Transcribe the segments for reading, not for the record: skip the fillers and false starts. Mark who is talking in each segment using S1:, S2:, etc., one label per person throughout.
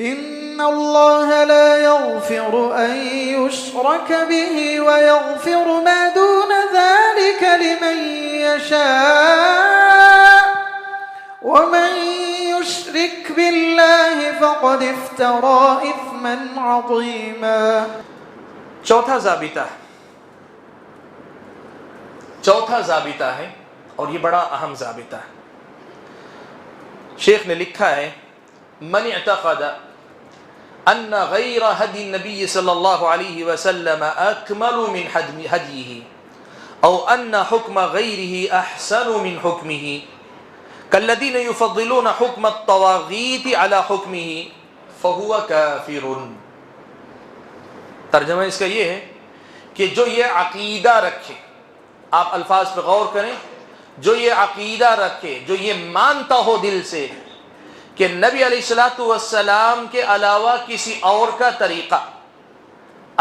S1: إن الله لا يغفر أن يشرك به ويغفر ما دون ذلك لمن يشاء ومن يشرك بالله فقد افترى إثما عظيما.
S2: چوتھا ضابطہ ہے اور یہ بڑا اہم ضابطہ ہے. شیخ نے لکھا ہے من اعتقد ان غیر هدی النبی صلی اللہ علیہ وسلم اکمل من ہدیہ او ان حکم غیرہ احسن من حکمہ کالذین یفضلون حکم الطواغیت علی حکمہ فہو کافر. ترجمہ اس کا یہ ہے کہ جو یہ عقیدہ رکھے، آپ الفاظ پہ غور کریں، جو یہ عقیدہ رکھے، جو یہ مانتا ہو دل سے کہ نبی علیہ الصلوۃ والسلام کے علاوہ کسی اور کا طریقہ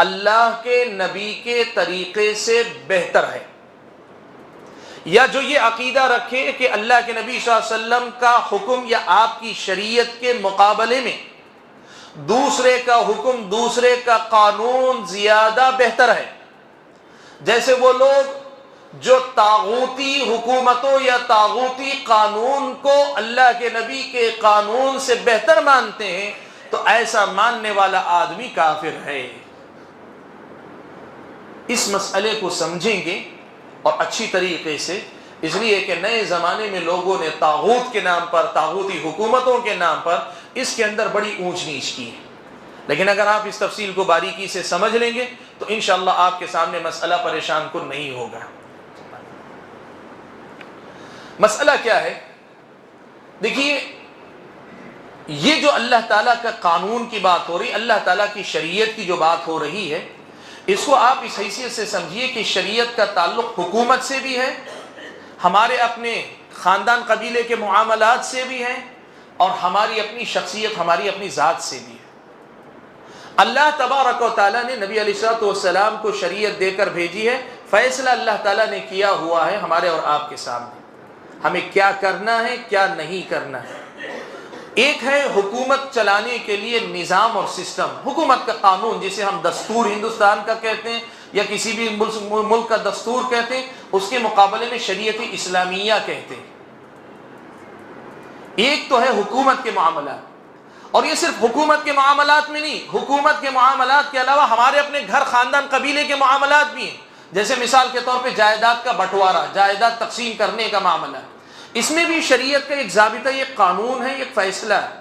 S2: اللہ کے نبی کے طریقے سے بہتر ہے، یا جو یہ عقیدہ رکھے کہ اللہ کے نبی صلی اللہ علیہ وسلم کا حکم یا آپ کی شریعت کے مقابلے میں دوسرے کا حکم، دوسرے کا قانون زیادہ بہتر ہے. جیسے وہ لوگ جو طاغوتی حکومتوں یا طاغوتی قانون کو اللہ کے نبی کے قانون سے بہتر مانتے ہیں، تو ایسا ماننے والا آدمی کافر ہے. اس مسئلے کو سمجھیں گے اور اچھی طریقے سے، اس لیے کہ نئے زمانے میں لوگوں نے طاغوت کے نام پر، طاغوتی حکومتوں کے نام پر اس کے اندر بڑی اونچ نیچ کی ہے. لیکن اگر آپ اس تفصیل کو باریکی سے سمجھ لیں گے تو انشاءاللہ آپ کے سامنے مسئلہ پریشان کن نہیں ہوگا. مسئلہ کیا ہے؟ دیکھیے، یہ جو اللہ تعالیٰ کا قانون کی بات ہو رہی، اللہ تعالیٰ کی شریعت کی جو بات ہو رہی ہے، اس کو آپ اس حیثیت سے سمجھیے کہ شریعت کا تعلق حکومت سے بھی ہے، ہمارے اپنے خاندان قبیلے کے معاملات سے بھی ہے، اور ہماری اپنی شخصیت، ہماری اپنی ذات سے بھی ہے. اللہ تبارک و تعالیٰ نے نبی علیہ الصلوۃ والسلام کو شریعت دے کر بھیجی ہے. فیصلہ اللہ تعالیٰ نے کیا ہوا ہے ہمارے اور آپ کے سامنے، ہمیں کیا کرنا ہے، کیا نہیں کرنا ہے. ایک ہے حکومت چلانے کے لیے نظام اور سسٹم، حکومت کا قانون جسے ہم دستور ہندوستان کا کہتے ہیں یا کسی بھی ملک کا دستور کہتے ہیں، اس کے مقابلے میں شریعت اسلامیہ کہتے ہیں. ایک تو ہے حکومت کے معاملات، اور یہ صرف حکومت کے معاملات میں نہیں، حکومت کے معاملات کے علاوہ ہمارے اپنے گھر، خاندان، قبیلے کے معاملات بھی ہیں. جیسے مثال کے طور پہ جائیداد کا بٹوارہ، جائیداد تقسیم کرنے کا معاملہ، اس میں بھی شریعت کا ایک ضابطہ، ایک قانون ہے، ایک فیصلہ ہے.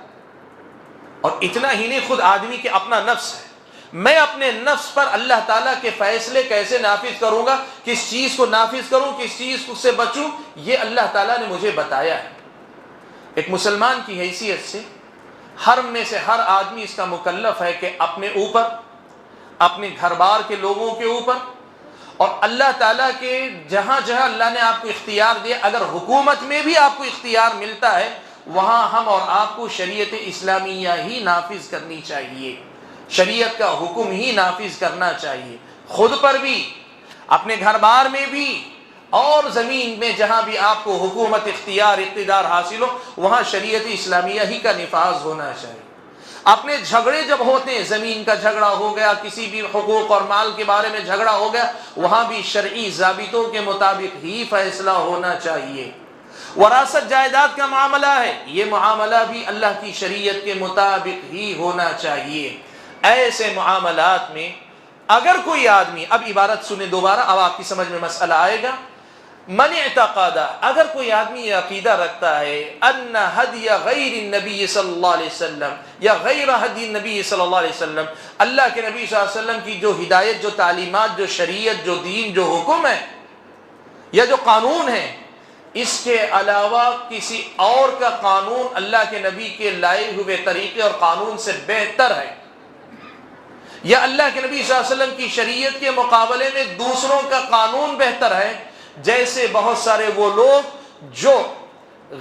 S2: اور اتنا ہی نہیں، خود آدمی کے اپنا نفس ہے. میں اپنے نفس پر اللہ تعالیٰ کے فیصلے کیسے نافذ کروں گا، کس چیز کو نافذ کروں، کس چیز سے بچوں، یہ اللہ تعالیٰ نے مجھے بتایا ہے. ایک مسلمان کی حیثیت سے ہر میں سے ہر آدمی اس کا مکلف ہے کہ اپنے اوپر، اپنے گھر بار کے لوگوں کے اوپر، اور اللہ تعالیٰ کے جہاں جہاں اللہ نے آپ کو اختیار دیا، اگر حکومت میں بھی آپ کو اختیار ملتا ہے، وہاں ہم اور آپ کو شریعت اسلامیہ ہی نافذ کرنی چاہیے، شریعت کا حکم ہی نافذ کرنا چاہیے. خود پر بھی، اپنے گھر بار میں بھی، اور زمین میں جہاں بھی آپ کو حکومت، اختیار، اقتدار حاصل ہو، وہاں شریعت اسلامیہ ہی کا نفاذ ہونا چاہیے. اپنے جھگڑے جب ہوتے ہیں، زمین کا جھگڑا ہو گیا، کسی بھی حقوق اور مال کے بارے میں جھگڑا ہو گیا، وہاں بھی شرعی ضابطوں کے مطابق ہی فیصلہ ہونا چاہیے. وراثت جائیداد کا معاملہ ہے، یہ معاملہ بھی اللہ کی شریعت کے مطابق ہی ہونا چاہیے. ایسے معاملات میں اگر کوئی آدمی، اب عبارت سنیں دوبارہ، اب آپ کی سمجھ میں مسئلہ آئے گا. من اعتقاد، اگر کوئی آدمی یہ عقیدہ رکھتا ہے ان ہدی غیر النبی صلی اللہ علیہ وسلم یا غیر ہدی النبی صلی اللہ علیہ وسلم، اللہ کے نبی صلی اللہ علیہ وسلم کی جو ہدایت، جو تعلیمات، جو شریعت، جو دین، جو حکم ہے یا جو قانون ہے، اس کے علاوہ کسی اور کا قانون اللہ کے نبی کے لائے ہوئے طریقے اور قانون سے بہتر ہے، یا اللہ کے نبی صلی اللہ علیہ وسلم کی شریعت کے مقابلے میں دوسروں کا قانون بہتر ہے، جیسے بہت سارے وہ لوگ جو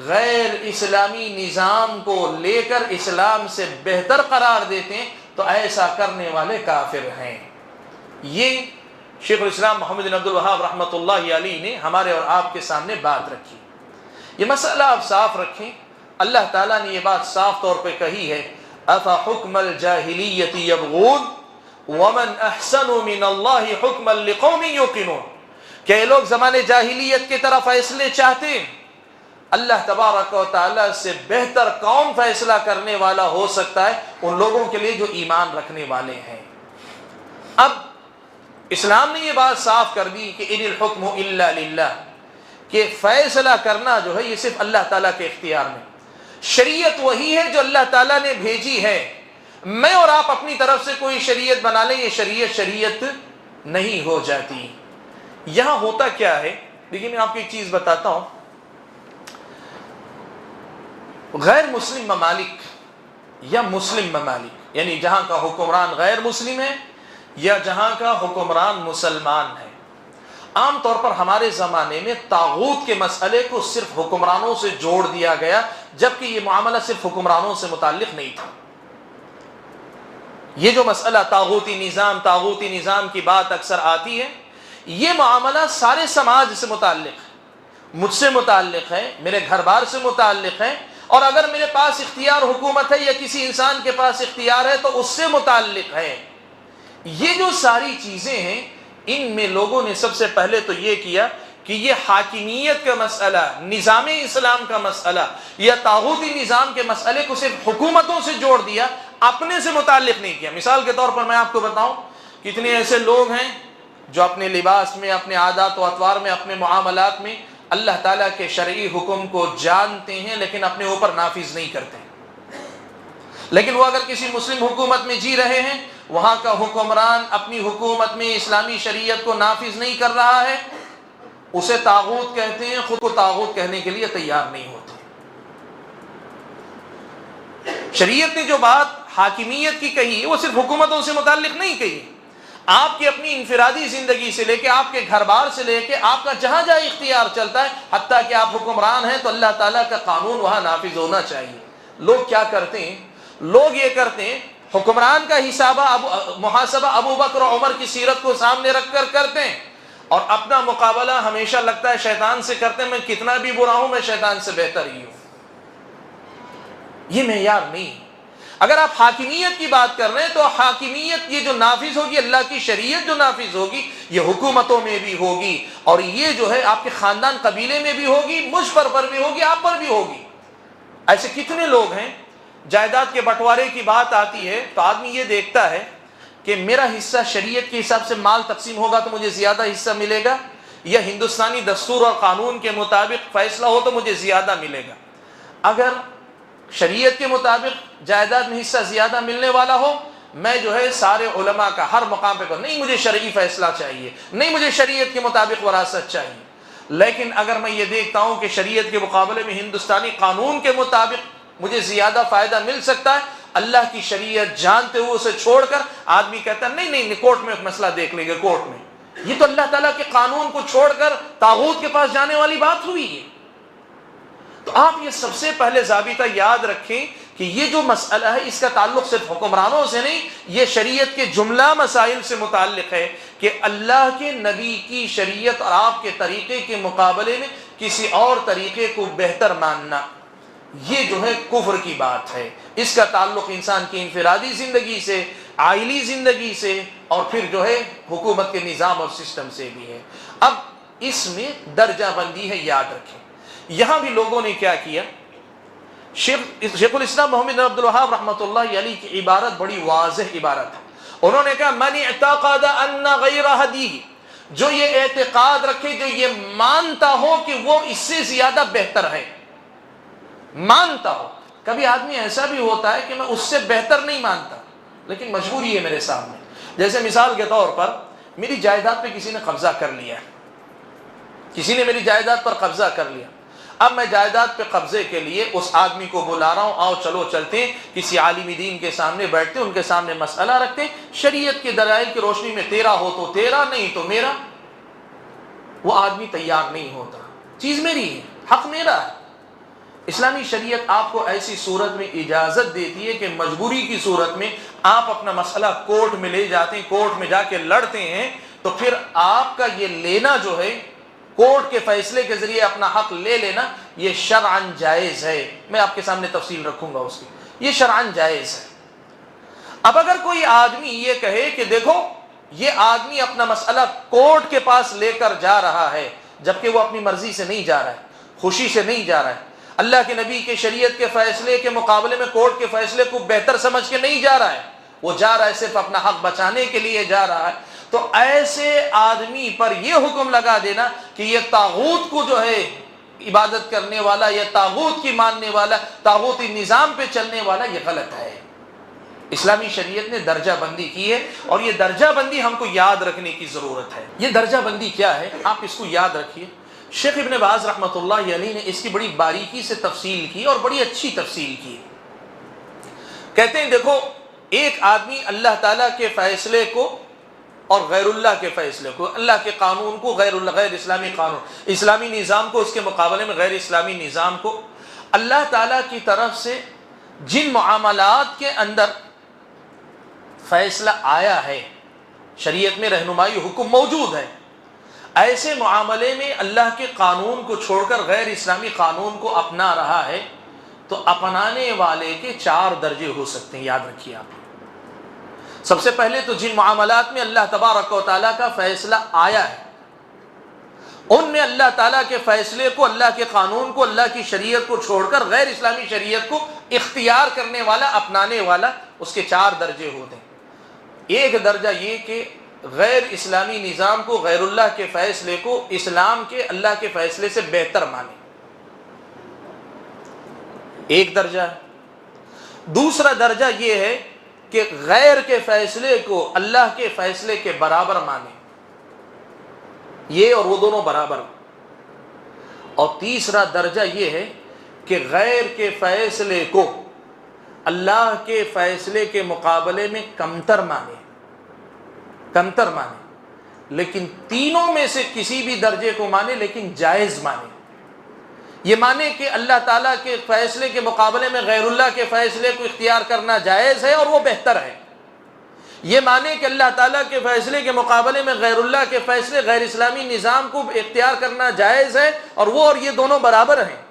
S2: غیر اسلامی نظام کو لے کر اسلام سے بہتر قرار دیتے ہیں، تو ایسا کرنے والے کافر ہیں. یہ شیخ الاسلام محمد بن عبد الوہاب رحمۃ اللہ علیہ نے ہمارے اور آپ کے سامنے بات رکھی. یہ مسئلہ آپ صاف رکھیں. اللہ تعالیٰ نے یہ بات صاف طور پہ کہی ہے، افحکم الجاہلیۃ یبغون ومن احسن من اللہ حکما لقوم یوقنون، کہ یہ لوگ زمانے جاہلیت کی طرف فیصلے چاہتے ہیں، اللہ تبارک و تعالی سے بہتر کون فیصلہ کرنے والا ہو سکتا ہے ان لوگوں کے لیے جو ایمان رکھنے والے ہیں۔ اب اسلام نے یہ بات صاف کر دی کہ ان الحکم الا للہ، کہ فیصلہ کرنا جو ہے یہ صرف اللہ تعالیٰ کے اختیار میں، شریعت وہی ہے جو اللہ تعالیٰ نے بھیجی ہے، میں اور آپ اپنی طرف سے کوئی شریعت بنا لیں یہ شریعت نہیں ہو جاتی۔ یہاں ہوتا کیا ہے، لیکن میں آپ کو ایک چیز بتاتا ہوں، غیر مسلم ممالک یا مسلم ممالک، یعنی جہاں کا حکمران غیر مسلم ہے یا جہاں کا حکمران مسلمان ہے، عام طور پر ہمارے زمانے میں طاغوت کے مسئلے کو صرف حکمرانوں سے جوڑ دیا گیا، جبکہ یہ معاملہ صرف حکمرانوں سے متعلق نہیں تھا۔ یہ جو مسئلہ طاغوتی نظام کی بات اکثر آتی ہے، یہ معاملہ سارے سماج سے متعلق ہے، مجھ سے متعلق ہے، میرے گھر بار سے متعلق ہے، اور اگر میرے پاس اختیار حکومت ہے یا کسی انسان کے پاس اختیار ہے تو اس سے متعلق ہے۔ یہ جو ساری چیزیں ہیں، ان میں لوگوں نے سب سے پہلے تو یہ کیا کہ یہ حاکمیت کا مسئلہ، نظام اسلام کا مسئلہ یا طاغوتی نظام کے مسئلے کو صرف حکومتوں سے جوڑ دیا، اپنے سے متعلق نہیں کیا۔ مثال کے طور پر میں آپ کو بتاؤں، کتنے ایسے لوگ ہیں جو اپنے لباس میں، اپنے عادات و اطوار میں، اپنے معاملات میں اللہ تعالیٰ کے شرعی حکم کو جانتے ہیں لیکن اپنے اوپر نافذ نہیں کرتے، لیکن وہ اگر کسی مسلم حکومت میں جی رہے ہیں، وہاں کا حکمران اپنی حکومت میں اسلامی شریعت کو نافذ نہیں کر رہا ہے، اسے طاغوت کہتے ہیں، خود کو طاغوت کہنے کے لیے تیار نہیں ہوتے۔ شریعت نے جو بات حاکمیت کی کہی وہ صرف حکومتوں سے متعلق نہیں کہی، آپ کی اپنی انفرادی زندگی سے لے کے، آپ کے گھر بار سے لے کے، آپ کا جہاں جہاں اختیار چلتا ہے، حتیٰ کہ آپ حکمران ہیں تو اللہ تعالیٰ کا قانون وہاں نافذ ہونا چاہیے۔ لوگ کیا کرتے ہیں؟ لوگ یہ کرتے ہیں، حکمران کا محاسبہ ابو بکر و عمر کی سیرت کو سامنے رکھ کر کرتے ہیں، اور اپنا مقابلہ ہمیشہ لگتا ہے شیطان سے کرتے ہیں، میں کتنا بھی برا ہوں میں شیطان سے بہتر ہی ہوں۔ یہ معیار نہیں۔ اگر آپ حاکمیت کی بات کر رہے ہیں تو حاکمیت یہ جو نافذ ہوگی، اللہ کی شریعت جو نافذ ہوگی، یہ حکومتوں میں بھی ہوگی، اور یہ جو ہے آپ کے خاندان قبیلے میں بھی ہوگی، مجھ پر بھی ہوگی، آپ پر بھی ہوگی۔ ایسے کتنے لوگ ہیں، جائیداد کے بٹوارے کی بات آتی ہے تو آدمی یہ دیکھتا ہے کہ میرا حصہ شریعت کے حساب سے مال تقسیم ہوگا تو مجھے زیادہ حصہ ملے گا، یا ہندوستانی دستور اور قانون کے مطابق فیصلہ ہو تو مجھے زیادہ ملے گا۔ اگر شریعت کے مطابق جائیداد میں حصہ زیادہ ملنے والا ہو، میں جو ہے سارے علماء کا ہر مقام پہ نہیں، مجھے شرعی فیصلہ چاہیے، نہیں مجھے شریعت کے مطابق وراثت چاہیے۔ لیکن اگر میں یہ دیکھتا ہوں کہ شریعت کے مقابلے میں ہندوستانی قانون کے مطابق مجھے زیادہ فائدہ مل سکتا ہے، اللہ کی شریعت جانتے ہوئے اسے چھوڑ کر آدمی کہتا ہے نہیں کورٹ میں ایک مسئلہ دیکھ لیں گے، کورٹ میں، یہ تو اللہ تعالیٰ کے قانون کو چھوڑ کر طاغوت کے پاس جانے والی بات ہوئی ہے۔ تو آپ یہ سب سے پہلے ضابطہ یاد رکھیں کہ یہ جو مسئلہ ہے اس کا تعلق صرف حکمرانوں سے نہیں، یہ شریعت کے جملہ مسائل سے متعلق ہے کہ اللہ کے نبی کی شریعت اور آپ کے طریقے کے مقابلے میں کسی اور طریقے کو بہتر ماننا، یہ جو ہے کفر کی بات ہے۔ اس کا تعلق انسان کی انفرادی زندگی سے، عائلی زندگی سے، اور پھر جو ہے حکومت کے نظام اور سسٹم سے بھی ہے۔ اب اس میں درجہ بندی ہے، یاد رکھیں۔ یہاں بھی لوگوں نے کیا کیا، شیخ الاسلام محمد بن عبد الوہاب رحمۃ اللہ علیہ کی عبارت بڑی واضح عبارت ہے، انہوں نے کہا من اعتقد ان غیر ہدی، جو یہ اعتقاد رکھے، جو یہ مانتا ہو کہ وہ اس سے زیادہ بہتر ہے، مانتا ہو۔ کبھی آدمی ایسا بھی ہوتا ہے کہ میں اس سے بہتر نہیں مانتا لیکن مجبوری ہے میرے سامنے، جیسے مثال کے طور پر میری جائیداد پہ کسی نے قبضہ کر لیا، کسی نے میری جائیداد پر قبضہ کر لیا، اب میں جائیداد پہ قبضے کے لیے اس آدمی کو بلا رہا ہوں، آؤ چلو چلتے ہیں کسی عالم دین کے سامنے بیٹھتے ہیں، ان کے سامنے مسئلہ رکھتے ہیں، شریعت کے دلائل کی روشنی میں تیرا ہو تو تیرا، نہیں تو میرا۔ وہ آدمی تیار نہیں ہوتا، چیز میری ہے، حق میرا ہے۔ اسلامی شریعت آپ کو ایسی صورت میں اجازت دیتی ہے کہ مجبوری کی صورت میں آپ اپنا مسئلہ کورٹ میں لے جاتے ہیں، کورٹ میں جا کے لڑتے ہیں، تو پھر آپ کا یہ لینا جو ہے، کورٹ کے فیصلے کے ذریعے اپنا حق لے لینا، یہ شرعاً جائز ہے۔ میں آپ کے سامنے تفصیل رکھوں گا اس کی، یہ شرعاً جائز ہے۔ اب اگر کوئی آدمی یہ کہے کہ دیکھو یہ آدمی اپنا مسئلہ کورٹ کے پاس لے کر جا رہا ہے، جبکہ وہ اپنی مرضی سے نہیں جا رہا ہے، خوشی سے نہیں جا رہا ہے، اللہ کے نبی کے شریعت کے فیصلے کے مقابلے میں کورٹ کے فیصلے کو بہتر سمجھ کے نہیں جا رہا ہے، وہ جا رہا ہے صرف اپنا حق بچانے کے لیے جا رہا ہے، تو ایسے آدمی پر یہ حکم لگا دینا کہ یہ طاغوت کو جو ہے عبادت کرنے والا یا طاغوت کی ماننے والا، طاغوتی نظام پہ چلنے والا، یہ غلط ہے۔ اسلامی شریعت نے درجہ بندی کی ہے، اور یہ درجہ بندی ہم کو یاد رکھنے کی ضرورت ہے۔ یہ درجہ بندی کیا ہے، آپ اس کو یاد رکھیے۔ شیخ ابن باز رحمۃ اللہ علیہ نے اس کی بڑی باریکی سے تفصیل کی اور بڑی اچھی تفصیل کی۔ کہتے ہیں دیکھو ایک آدمی اللہ تعالیٰ کے فیصلے کو اور غیر اللہ کے فیصلے کو، اللہ کے قانون کو غیر اسلامی قانون، اسلامی نظام کو اس کے مقابلے میں غیر اسلامی نظام کو، اللہ تعالیٰ کی طرف سے جن معاملات کے اندر فیصلہ آیا ہے، شریعت میں رہنمائی حکم موجود ہے، ایسے معاملے میں اللہ کے قانون کو چھوڑ کر غیر اسلامی قانون کو اپنا رہا ہے، تو اپنانے والے کے 4 درجے ہو سکتے ہیں، یاد رکھیے آپ۔ سب سے پہلے تو جن معاملات میں اللہ تبارک و تعالیٰ کا فیصلہ آیا ہے، ان میں اللہ تعالیٰ کے فیصلے کو، اللہ کے قانون کو، اللہ کی شریعت کو چھوڑ کر غیر اسلامی شریعت کو اختیار کرنے والا، اپنانے والا، اس کے 4 درجے ہوتے ہیں۔ ایک درجہ یہ کہ غیر اسلامی نظام کو، غیر اللہ کے فیصلے کو اسلام کے، اللہ کے فیصلے سے بہتر مانے، ایک درجہ ہے۔ دوسرا درجہ یہ ہے کہ غیر کے فیصلے کو اللہ کے فیصلے کے برابر مانے، یہ اور وہ دونوں برابر۔ اور تیسرا درجہ یہ ہے کہ غیر کے فیصلے کو اللہ کے فیصلے کے مقابلے میں کمتر مانے، لیکن تینوں میں سے کسی بھی درجے کو مانے لیکن جائز مانے۔ یہ مانے کہ اللہ تعالیٰ کے فیصلے کے مقابلے میں غیر اللہ کے فیصلے کو اختیار کرنا جائز ہے اور وہ بہتر ہے۔ یہ مانے کہ اللہ تعالیٰ کے فیصلے کے مقابلے میں غیر اللہ کے فیصلے، غیر اسلامی نظام کو اختیار کرنا جائز ہے اور وہ اور یہ دونوں برابر ہیں۔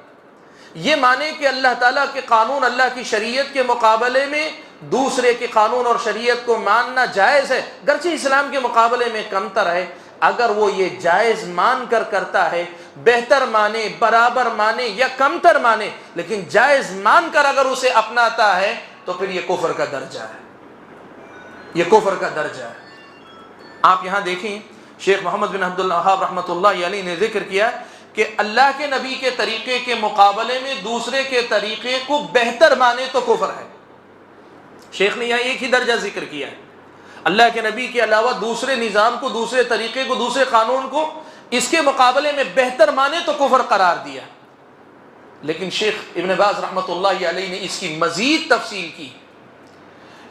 S2: یہ مانے کہ اللہ تعالیٰ کے قانون، اللہ کی شریعت کے مقابلے میں دوسرے کے قانون اور شریعت کو ماننا جائز ہے، گرچہ اسلام کے مقابلے میں کمتر ہے۔ اگر وہ یہ جائز مان کر کرتا ہے، بہتر مانے، برابر مانے یا کمتر مانے، لیکن جائز مان کر اگر اسے اپناتا ہے تو پھر یہ کفر کا درجہ ہے، یہ کفر کا درجہ ہے۔ آپ یہاں دیکھیں شیخ محمد بن عبد الوہاب رحمۃ اللہ علیہ نے ذکر کیا کہ اللہ کے نبی کے طریقے کے مقابلے میں دوسرے کے طریقے کو بہتر مانے تو کفر ہے۔ شیخ نے یہاں ایک ہی درجہ ذکر کیا ہے، اللہ کے نبی کے علاوہ دوسرے نظام کو، دوسرے طریقے کو، دوسرے قانون کو اس کے مقابلے میں بہتر مانے تو کفر قرار دیا۔ لیکن شیخ ابن باز رحمۃ اللہ علیہ نے اس کی مزید تفصیل کی۔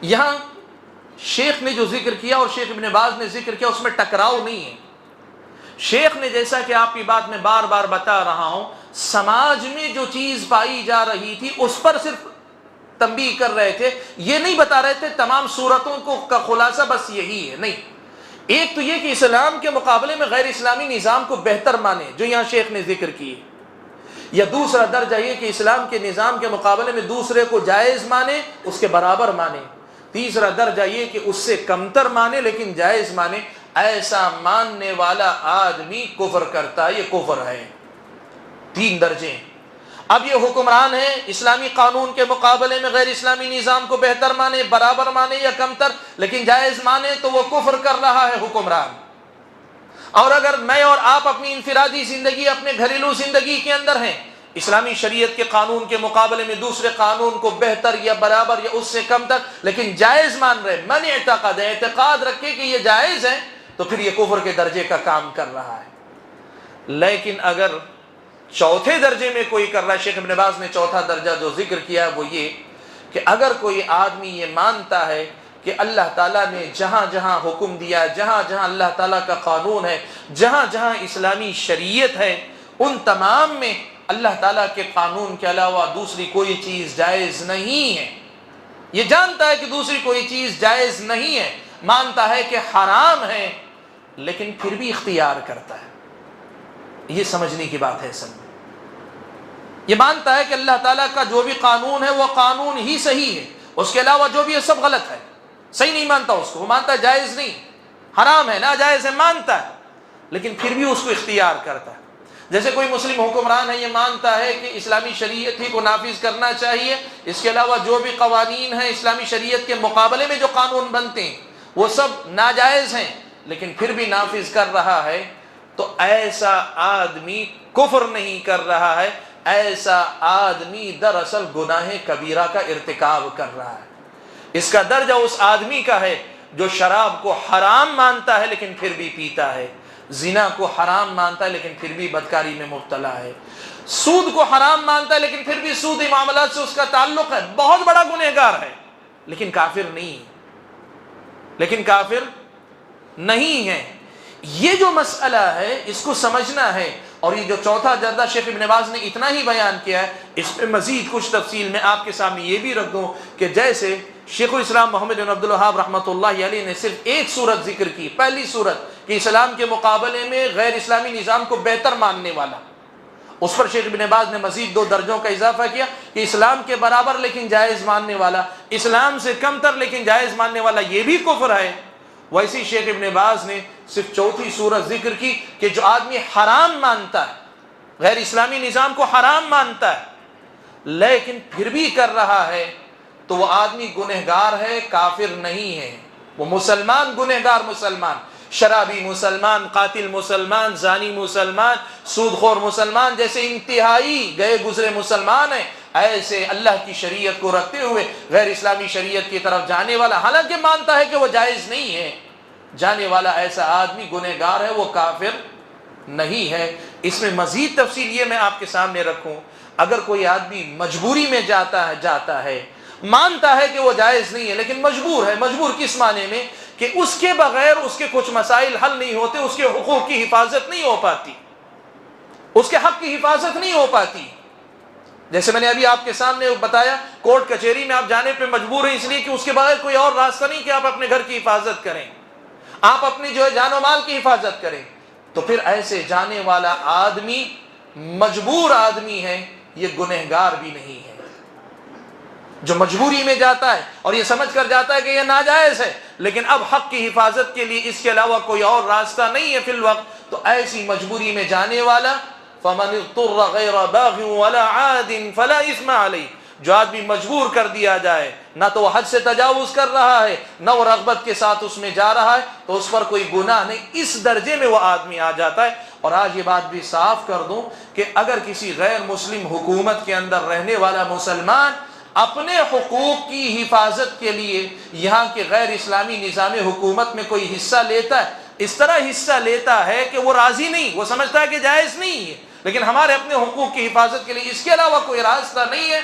S2: یہاں شیخ نے جو ذکر کیا اور شیخ ابن باز نے ذکر کیا، اس میں ٹکراؤ نہیں ہے۔ شیخ نے جیسا کہ آپ کی بات میں بار بار بتا رہا ہوں، سماج میں جو چیز پائی جا رہی تھی اس پر صرف تنبیہ کر رہے تھے، یہ نہیں بتا رہے تھے تمام صورتوں کو کا خلاصہ بس یہی ہے، نہیں۔ ایک تو یہ کہ اسلام کے مقابلے میں غیر اسلامی نظام کو بہتر مانے، جو یہاں شیخ نے ذکر کی، یا دوسرا درجہ یہ کہ اسلام کے نظام کے مقابلے میں دوسرے کو جائز مانے، اس کے برابر مانے، تیسرا درجہ یہ کہ اس سے کمتر مانے لیکن جائز مانے۔ ایسا ماننے والا آدمی کفر کرتا ہے، یہ کفر ہے۔ 3 درجے۔ اب یہ حکمران ہے، اسلامی قانون کے مقابلے میں غیر اسلامی نظام کو بہتر مانے، برابر مانے یا کمتر، لیکن جائز مانے تو وہ کفر کر رہا ہے حکمران۔ اور اگر میں اور آپ اپنی انفرادی زندگی، اپنے گھریلو زندگی کے اندر ہیں، اسلامی شریعت کے قانون کے مقابلے میں دوسرے قانون کو بہتر یا برابر یا اس سے کمتر لیکن جائز مان رہے، من اعتقاد رکھے کہ یہ جائز ہے، تو پھر یہ کفر کے درجے کا کام کر رہا ہے۔ لیکن اگر چوتھے درجے میں کوئی کر رہا ہے، شیخ ابن باز نے چوتھا درجہ جو ذکر کیا ہے وہ یہ کہ اگر کوئی آدمی یہ مانتا ہے کہ اللہ تعالیٰ نے جہاں جہاں حکم دیا، جہاں جہاں اللہ تعالیٰ کا قانون ہے، جہاں جہاں اسلامی شریعت ہے، ان تمام میں اللہ تعالیٰ کے قانون کے علاوہ دوسری کوئی چیز جائز نہیں ہے، یہ جانتا ہے کہ دوسری کوئی چیز جائز نہیں ہے، مانتا ہے کہ حرام ہے، لیکن پھر بھی اختیار کرتا ہے، یہ سمجھنے کی بات ہے۔ اصل میں یہ مانتا ہے کہ اللہ تعالیٰ کا جو بھی قانون ہے وہ قانون ہی صحیح ہے، اس کے علاوہ جو بھی ہے سب غلط ہے، صحیح نہیں مانتا اس کو، وہ مانتا ہے جائز نہیں، حرام ہے، ناجائز ہے، مانتا ہے، لیکن پھر بھی اس کو اختیار کرتا ہے۔ جیسے کوئی مسلم حکمران ہے، یہ مانتا ہے کہ اسلامی شریعت ہی کو نافذ کرنا چاہیے، اس کے علاوہ جو بھی قوانین ہیں اسلامی شریعت کے مقابلے میں جو قانون بنتے ہیں وہ سب ناجائز ہیں، لیکن پھر بھی نافذ کر رہا ہے، تو ایسا آدمی کفر نہیں کر رہا ہے، ایسا آدمی دراصل گناہ کبیرہ کا ارتکاب کر رہا ہے۔ اس کا درجہ اس آدمی کا ہے جو شراب کو حرام مانتا ہے لیکن پھر بھی پیتا ہے، زنا کو حرام مانتا ہے لیکن پھر بھی بدکاری میں مبتلا ہے، سود کو حرام مانتا ہے لیکن پھر بھی سودی معاملات سے اس کا تعلق ہے، بہت بڑا گنہگار ہے، لیکن کافر نہیں ہے۔ یہ جو مسئلہ ہے اس کو سمجھنا ہے، اور یہ جو چوتھا جردہ شیخ ابن باز نے اتنا ہی بیان کیا ہے، اس میں مزید کچھ تفصیل میں آپ کے سامنے یہ بھی رکھ دوں کہ جیسے شیخ الاسلام محمد بن عبد الوہاب رحمۃ اللہ علیہ نے صرف ایک صورت ذکر کی، پہلی صورت کہ اسلام کے مقابلے میں غیر اسلامی نظام کو بہتر ماننے والا، اس پر شیخ ابن باز نے مزید 2 درجوں کا اضافہ کیا کہ اسلام کے برابر لیکن جائز ماننے والا، اسلام سے کم تر لیکن جائز ماننے والا یہ بھی کفر ہے۔ ویسی شیخ ابن باز نے صرف چوتھی صورت ذکر کی کہ جو آدمی حرام مانتا ہے، غیر اسلامی نظام کو حرام مانتا ہے لیکن پھر بھی کر رہا ہے، تو وہ آدمی گنہگار ہے، کافر نہیں ہے، وہ مسلمان، گنہگار مسلمان، شرابی مسلمان، قاتل مسلمان، زانی مسلمان، سود خور مسلمان جیسے انتہائی گئے گزرے مسلمان ہیں، ایسے اللہ کی شریعت کو رکھتے ہوئے غیر اسلامی شریعت کی طرف جانے والا، حالانکہ مانتا ہے کہ وہ جائز نہیں ہے، جانے والا ایسا آدمی گنہگار ہے، وہ کافر نہیں ہے۔ اس میں مزید تفصیل یہ میں آپ کے سامنے رکھوں، اگر کوئی آدمی مجبوری میں جاتا ہے مانتا ہے کہ وہ جائز نہیں ہے لیکن مجبور ہے، مجبور کس معنی میں کہ اس کے بغیر اس کے کچھ مسائل حل نہیں ہوتے، اس کے حقوق کی حفاظت نہیں ہو پاتی، اس کے حق کی حفاظت نہیں ہو پاتی۔ جیسے میں نے ابھی آپ کے سامنے بتایا، کورٹ کچہری میں آپ جانے پہ مجبور ہیں اس لیے کہ اس کے بغیر کوئی اور راستہ نہیں کہ آپ اپنے گھر کی حفاظت کریں، آپ اپنی جو ہے جان و مال کی حفاظت کریں، تو پھر ایسے جانے والا آدمی مجبور آدمی ہے، یہ گنہگار بھی نہیں ہے۔ جو مجبوری میں جاتا ہے اور یہ سمجھ کر جاتا ہے کہ یہ ناجائز ہے لیکن اب حق کی حفاظت کے لیے اس کے علاوہ کوئی اور راستہ نہیں ہے فی الوقت، تو ایسی مجبوری میں جانے والا فَمَنِ اضْطُرَّ غَيْرَ بَاغٍ وَلَا عَادٍ فَلَا إِثْمَ عَلَيْهِ، جو آدمی مجبور کر دیا جائے، نہ تو وہ حد سے تجاوز کر رہا ہے نہ وہ رغبت کے ساتھ اس میں جا رہا ہے، تو اس پر کوئی گناہ نہیں، اس درجے میں وہ آدمی آ جاتا ہے۔ اور آج یہ بات بھی صاف کر دوں کہ اگر کسی غیر مسلم حکومت کے اندر رہنے والا مسلمان اپنے حقوق کی حفاظت کے لیے یہاں کے غیر اسلامی نظام حکومت میں کوئی حصہ لیتا ہے، اس طرح حصہ لیتا ہے کہ وہ راضی نہیں، وہ سمجھتا ہے کہ جائز نہیں ہے لیکن ہمارے اپنے حقوق کی حفاظت کے لیے اس کے علاوہ کوئی راستہ نہیں ہے،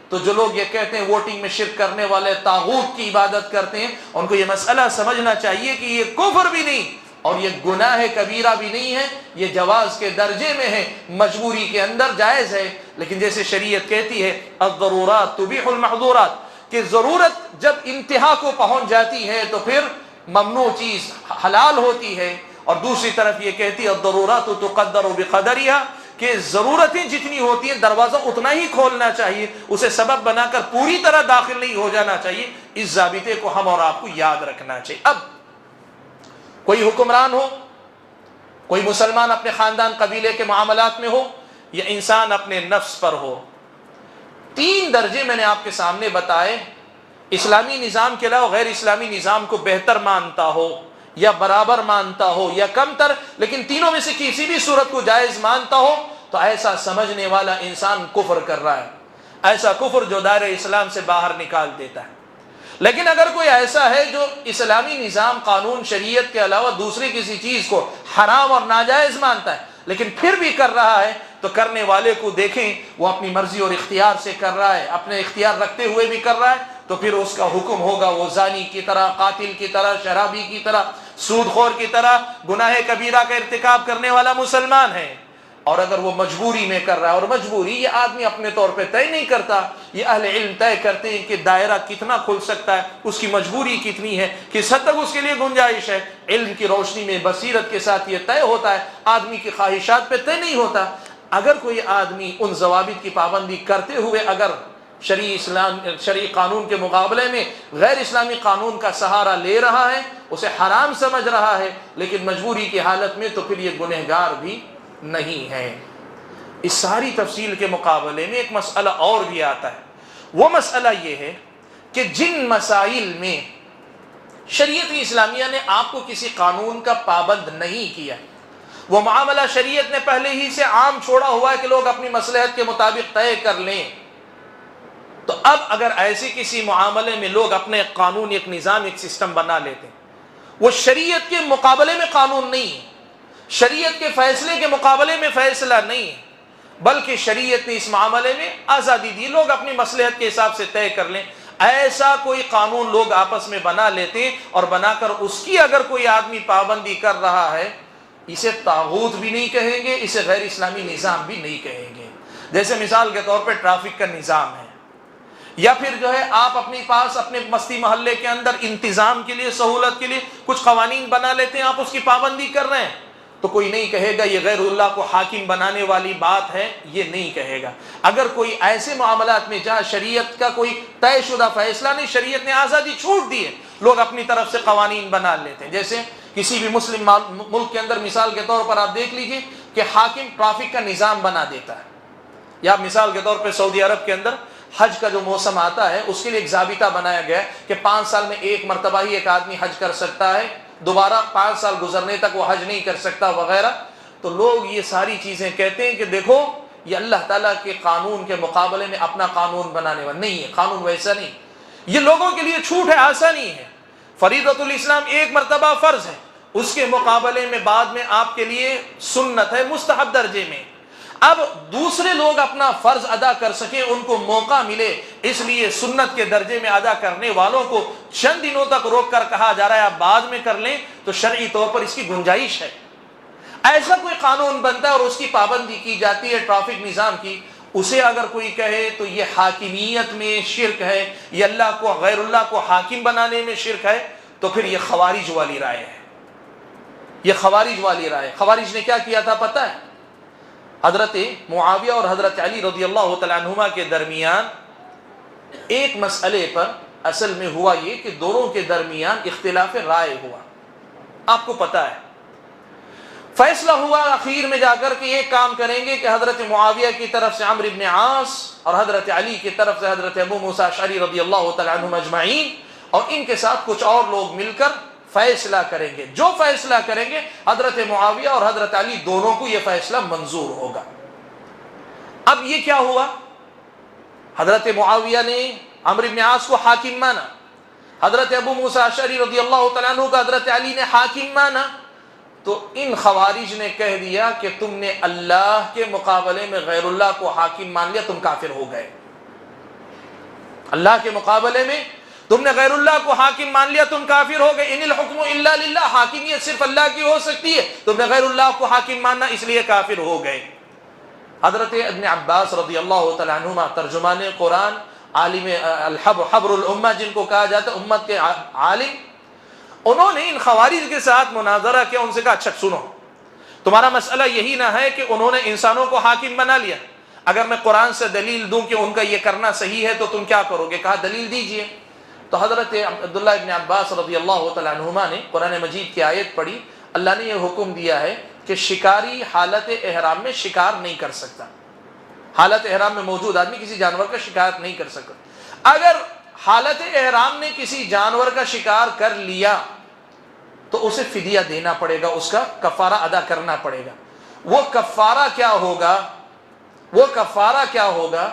S2: تو جو لوگ یہ کہتے ہیں ووٹنگ میں شرک کرنے والے طاغوت کی عبادت کرتے ہیں، ان کو یہ مسئلہ سمجھنا چاہیے کہ یہ کفر بھی نہیں اور یہ گناہ کبیرہ بھی نہیں ہے، یہ جواز کے درجے میں ہے، مجبوری کے اندر جائز ہے، لیکن جیسے شریعت کہتی ہے الضرورات تبیح المحظورات، کہ ضرورت جب انتہا کو پہنچ جاتی ہے تو پھر ممنوع چیز حلال ہوتی ہے، اور دوسری طرف یہ کہتی ہے الضرورات تقدر بقدرها، کہ ضرورتیں جتنی ہوتی ہیں دروازہ اتنا ہی کھولنا چاہیے، اسے سبب بنا کر پوری طرح داخل نہیں ہو جانا چاہیے، اس ضابطے کو ہم اور آپ کو یاد رکھنا چاہیے۔ اب کوئی حکمران ہو، کوئی مسلمان اپنے خاندان قبیلے کے معاملات میں ہو یا انسان اپنے نفس پر ہو، 3 درجے میں نے آپ کے سامنے بتائے، اسلامی نظام کے علاوہ غیر اسلامی نظام کو بہتر مانتا ہو یا برابر مانتا ہو یا کم تر، لیکن تینوں میں سے کسی بھی صورت کو جائز مانتا ہو، تو ایسا سمجھنے والا انسان کفر کر رہا ہے، ایسا کفر جو دائرہ اسلام سے باہر نکال دیتا ہے۔ لیکن اگر کوئی ایسا ہے جو اسلامی نظام قانون شریعت کے علاوہ دوسری کسی چیز کو حرام اور ناجائز مانتا ہے لیکن پھر بھی کر رہا ہے، تو کرنے والے کو دیکھیں وہ اپنی مرضی اور اختیار سے کر رہا ہے، اپنے اختیار رکھتے ہوئے بھی کر رہا ہے، تو پھر اس کا حکم ہوگا وہ زانی کی طرح، قاتل کی طرح، شرابی کی طرح، سود خور کی طرح گناہ کبیرہ کا ارتکاب کرنے والا مسلمان ہے۔ اور اگر وہ مجبوری میں کر رہا ہے، اور مجبوری یہ آدمی اپنے طور پہ طے نہیں کرتا، یہ اہل علم طے کرتے ہیں کہ دائرہ کتنا کھل سکتا ہے، اس کی مجبوری کتنی ہے، کس حد تک اس کے لیے گنجائش ہے، علم کی روشنی میں بصیرت کے ساتھ یہ طے ہوتا ہے، آدمی کی خواہشات پہ طے نہیں ہوتا۔ اگر کوئی آدمی ان ضوابط کی پابندی کرتے ہوئے اگر شرعی قانون کے مقابلے میں غیر اسلامی قانون کا سہارا لے رہا ہے، اسے حرام سمجھ رہا ہے، لیکن مجبوری کی حالت میں تو پھر یہ گنہگار بھی نہیں ہے۔ اس ساری تفصیل کے مقابلے میں ایک مسئلہ اور بھی آتا ہے، وہ مسئلہ یہ ہے کہ جن مسائل میں شریعت اسلامیہ نے آپ کو کسی قانون کا پابند نہیں کیا، وہ معاملہ شریعت نے پہلے ہی سے عام چھوڑا ہوا ہے کہ لوگ اپنی مصلحت کے مطابق طے کر لیں، تو اب اگر ایسے کسی معاملے میں لوگ اپنے قانون، ایک نظام، ایک سسٹم بنا لیتے ہیں، وہ شریعت کے مقابلے میں قانون نہیں ہے، شریعت کے فیصلے کے مقابلے میں فیصلہ نہیں ہے، بلکہ شریعت نے اس معاملے میں آزادی دی، لوگ اپنی مصلحت کے حساب سے طے کر لیں، ایسا کوئی قانون لوگ آپس میں بنا لیتے ہیں اور بنا کر اس کی اگر کوئی آدمی پابندی کر رہا ہے، اسے طاغوت بھی نہیں کہیں گے، اسے غیر اسلامی نظام بھی نہیں کہیں گے۔ جیسے مثال کے طور پہ ٹریفک کا نظام ہے، یا پھر جو ہے آپ اپنے پاس اپنے بستی محلے کے اندر انتظام کے لیے، سہولت کے لیے کچھ قوانین بنا لیتے ہیں، آپ اس کی پابندی کر رہے ہیں، تو کوئی نہیں کہے گا یہ غیر اللہ کو حاکم بنانے والی بات ہے، یہ نہیں کہے گا۔ اگر کوئی ایسے معاملات میں جہاں شریعت کا کوئی طے شدہ فیصلہ نہیں، شریعت نے آزادی چھوٹ دی ہے، لوگ اپنی طرف سے قوانین بنا لیتے ہیں۔ جیسے کسی بھی مسلم ملک کے اندر مثال کے طور پر آپ دیکھ لیجئے کہ حاکم ٹریفک کا نظام بنا دیتا ہے، یا مثال کے طور پہ سعودی عرب کے اندر حج کا جو موسم آتا ہے اس کے لیے ایک ضابطہ بنایا گیا ہے کہ 5 سال میں ایک مرتبہ ہی ایک آدمی حج کر سکتا ہے، دوبارہ 5 سال گزرنے تک وہ حج نہیں کر سکتا وغیرہ۔ تو لوگ یہ ساری چیزیں کہتے ہیں کہ دیکھو یہ اللہ تعالیٰ کے قانون کے مقابلے میں اپنا قانون بنانے والا نہیں ہے، قانون ویسا نہیں، یہ لوگوں کے لیے چھوٹ ہے، آسانی ہے۔ فریضۃ الاسلام ایک مرتبہ فرض ہے، اس کے مقابلے میں بعد میں آپ کے لیے سنت ہے، مستحب درجے میں۔ اب دوسرے لوگ اپنا فرض ادا کر سکیں، ان کو موقع ملے، اس لیے سنت کے درجے میں ادا کرنے والوں کو چند دنوں تک روک کر کہا جا رہا ہے آپ بعد میں کر لیں، تو شرعی طور پر اس کی گنجائش ہے۔ ایسا کوئی قانون بنتا ہے اور اس کی پابندی کی جاتی ہے ٹریفک نظام کی، اسے اگر کوئی کہے تو یہ حاکمیت میں شرک ہے، یہ اللہ کو، غیر اللہ کو حاکم بنانے میں شرک ہے، تو پھر یہ خوارج والی رائے ہے، یہ خوارج والی رائے۔ خوارج نے کیا کیا تھا پتہ ہے؟ حضرت معاویہ اور حضرت علی رضی اللہ تعالیٰ عنہما کے درمیان ایک مسئلے پر اصل میں ہوا یہ کہ دونوں کے درمیان اختلاف رائے ہوا، آپ کو پتہ ہے۔ فیصلہ ہوا آخر میں جا کر کہ یہ کام کریں گے کہ حضرت معاویہ کی طرف سے عمرو بن عاص اور حضرت علی کی طرف سے حضرت ابو موسیٰ اشعری رضی اللہ تعالیٰ عنہم اجمعین، اور ان کے ساتھ کچھ اور لوگ مل کر فیصلہ کریں گے، جو فیصلہ کریں گے حضرت معاویہ اور حضرت علی دونوں کو یہ فیصلہ منظور ہوگا۔ اب یہ کیا ہوا؟ حضرت معاویہ نے عمرو بن عاص کو حاکم مانا، حضرت ابو موسیٰ اشعری رضی اللہ تعالیٰ عنہ کو حضرت علی نے حاکم مانا، تو ان خوارج نے کہہ دیا کہ تم نے اللہ کے مقابلے میں غیر اللہ کو حاکم مان لیا، تم کافر ہو گئے۔ اللہ کے مقابلے میں تم نے غیر اللہ کو حاکم مان لیا، تم کافر ہو گئے۔ ان الحکم الا للہ، حاکمیت صرف اللہ کی ہو سکتی ہے، تم نے غیر اللہ کو حاکم ماننا، اس لیے کافر ہو گئے۔ حضرت ابن عباس رضی اللہ تعالیٰ عنہما ترجمان قرآن، عالم حبر الامہ جن کو کہا جاتا ہے، امت کے عالم، انہوں نے ان خوارج کے ساتھ مناظرہ کیا، ان سے کہا اچھا سنو، تمہارا مسئلہ یہی نہ ہے کہ انہوں نے انسانوں کو حاکم بنا لیا، اگر میں قرآن سے دلیل دوں کہ ان کا یہ کرنا صحیح ہے تو تم کیا کرو گے؟ کہا دلیل دیجئے۔ تو حضرت عبداللہ ابن عباس رضی اللہ تعالیٰ عنہما نے قرآن مجید کی آیت پڑھی، اللہ نے یہ حکم دیا ہے کہ شکاری حالت احرام میں شکار نہیں کر سکتا، حالت احرام میں موجود آدمی کسی جانور کا شکار نہیں کر سکتا۔ اگر حالت احرام نے کسی جانور کا شکار کر لیا تو اسے فدیہ دینا پڑے گا، اس کا کفارہ ادا کرنا پڑے گا۔ وہ کفارہ کیا ہوگا؟ وہ کفارہ کیا ہوگا؟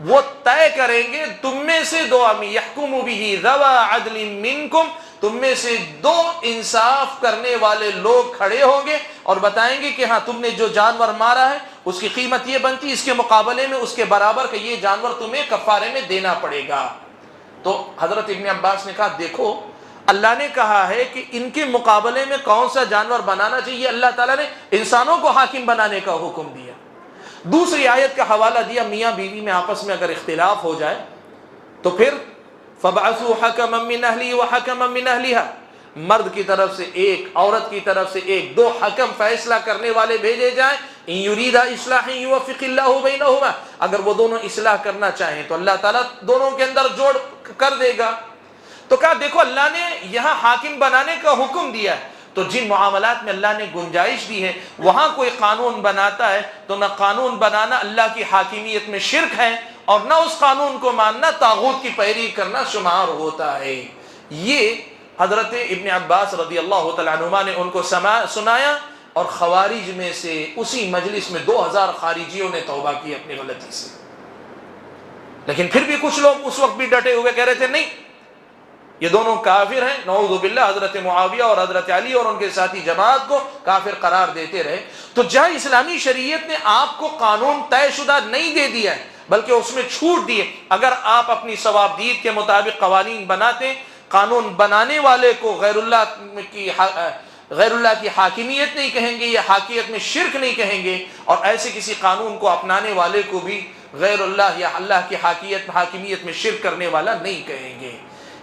S2: وہ طے کریں گے تم میں سے دو آدمی، یحکم بہ ذوی عدل منکم، تم میں سے دو انصاف کرنے والے لوگ کھڑے ہوں گے اور بتائیں گے کہ ہاں تم نے جو جانور مارا ہے اس کی قیمت یہ بنتی، اس کے مقابلے میں اس کے برابر کہ یہ جانور تمہیں کفارے میں دینا پڑے گا۔ تو حضرت ابن عباس نے کہا دیکھو اللہ نے کہا ہے کہ ان کے مقابلے میں کون سا جانور بنانا چاہیے، اللہ تعالیٰ نے انسانوں کو حاکم بنانے کا حکم دیا۔ دوسری آیت کا حوالہ دیا، میاں بیوی میں آپس میں اگر اختلاف ہو جائے تو پھر فَبَعَثُوا حَكَمًا مِّنْ أَهْلِهِ وَحَكَمًا مِّنْ أَهْلِهَا، مرد کی طرف سے ایک، عورت کی طرف سے ایک، دو حکم فیصلہ کرنے والے بھیجے جائیں. ان یریدا اصلاحا یوفق اللہ بینہما، اگر وہ دونوں اصلاح کرنا چاہیں تو اللہ تعالیٰ دونوں کے اندر جوڑ کر دے گا. تو کہا دیکھو اللہ نے یہاں حاکم بنانے کا حکم دیا ہے، تو جن معاملات میں اللہ نے گنجائش دی ہے وہاں کوئی قانون بناتا ہے تو نہ قانون بنانا اللہ کی حاکمیت میں شرک ہے، اور نہ اس قانون کو ماننا طاغوت کی پیروی کرنا شمار ہوتا ہے. یہ حضرت ابن عباس رضی اللہ تعالیٰ عنہما نے ان کو سنایا، اور خوارج میں سے اسی مجلس میں 2000 خارجیوں نے توبہ کی اپنی غلطی سے. لیکن پھر بھی کچھ لوگ اس وقت بھی ڈٹے ہوئے کہہ رہے تھے نہیں یہ دونوں کافر ہیں، نعوذ باللہ. حضرت معاویہ اور حضرت علی اور ان کے ساتھی جماعت کو کافر قرار دیتے رہے. تو جہاں اسلامی شریعت نے آپ کو قانون طے شدہ نہیں دے دیا ہے بلکہ اس میں چھوٹ دی ہے، اگر آپ اپنی ثوابدید کے مطابق قوانین بناتے، قانون بنانے والے کو غیر اللہ کی حاکمیت نہیں کہیں گے یا حاکمیت میں شرک نہیں کہیں گے، اور ایسے کسی قانون کو اپنانے والے کو بھی غیر اللہ یا اللہ کی حاکمیت میں شرک کرنے والا نہیں کہیں گے.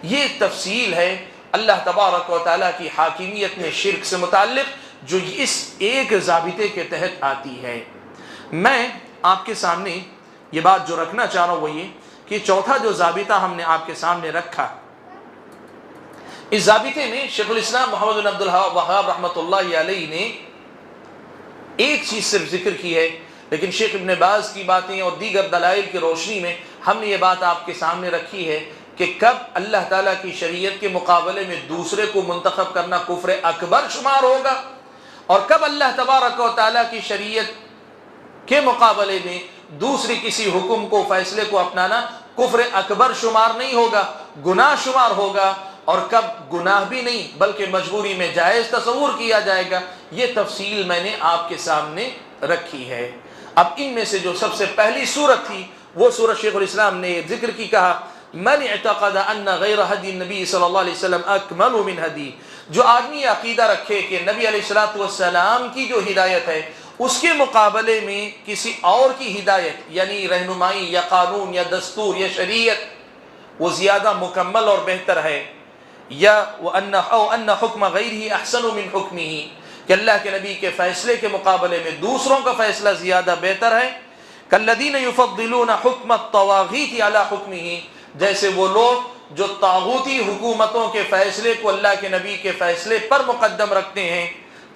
S2: یہ تفصیل ہے اللہ تبارک و تعالیٰ کی حاکمیت میں شرک سے متعلق جو اس ایک ضابطے کے تحت آتی ہے. میں آپ کے سامنے یہ بات جو رکھنا چاہ رہا ہوں وہ یہ کہ چوتھا جو ضابطہ ہم نے آپ کے سامنے رکھا، اس ضابطے میں شیخ الاسلام محمد بن عبد الوہاب رحمۃ اللہ علیہ نے ایک چیز صرف ذکر کی ہے، لیکن شیخ ابن باز کی باتیں اور دیگر دلائل کی روشنی میں ہم نے یہ بات آپ کے سامنے رکھی ہے کہ کب اللہ تعالیٰ کی شریعت کے مقابلے میں دوسرے کو منتخب کرنا کفر اکبر شمار ہوگا، اور کب اللہ تبارک و تعالیٰ کی شریعت کے مقابلے میں دوسری کسی حکم کو، فیصلے کو اپنانا کفر اکبر شمار نہیں ہوگا، گناہ شمار ہوگا، اور کب گناہ بھی نہیں بلکہ مجبوری میں جائز تصور کیا جائے گا. یہ تفصیل میں نے آپ کے سامنے رکھی ہے. اب ان میں سے جو سب سے پہلی صورت تھی وہ صورت شیخ الاسلام نے ذکر کی، کہا من اعتقد ان غیر هدی النبی صلی اللہ علیہ وسلم اکمل من ہدی، جو آدمی عقیدہ رکھے کہ نبی علیہ الصلوۃ والسلام کی جو ہدایت ہے اس کے مقابلے میں کسی اور کی ہدایت یعنی رہنمائی یا قانون یا دستور یا شریعت وہ زیادہ مکمل اور بہتر ہے، یا وَأَنَّ حُكْمَ غَيْرِهِ أَحْسَنُ مِنْ حُكْمِهِ، کہ اللہ کے نبی کے فیصلے کے مقابلے میں دوسروں کا فیصلہ زیادہ بہتر ہے. كَالَّذِينَ يُفَضِّلُونَ حُكْمَ الطَّوَاغِيتِ عَلَى حُكْمِهِ، جیسے وہ لوگ جو طاغوتی حکومتوں کے فیصلے کو اللہ کے نبی کے فیصلے پر مقدم رکھتے ہیں،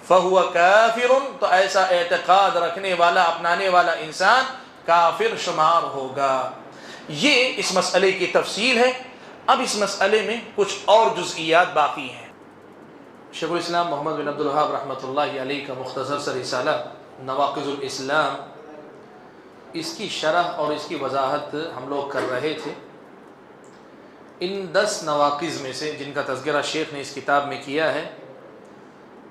S2: فَهُوَ كَافِرٌ، تو ایسا اعتقاد رکھنے والا، اپنانے والا انسان کافر شمار ہوگا. یہ اس مسئلے کی تفصیل ہے. اب اس مسئلے میں کچھ اور جزئیات باقی ہیں. شیخ الاسلام محمد بن عبد الوہاب رحمۃ اللہ علیہ کا مختصر سا رسالہ نواقض الاسلام، اس کی شرح اور اس کی وضاحت ہم لوگ کر رہے تھے. ان 10 نواقض میں سے جن کا تذکرہ شیخ نے اس کتاب میں کیا ہے،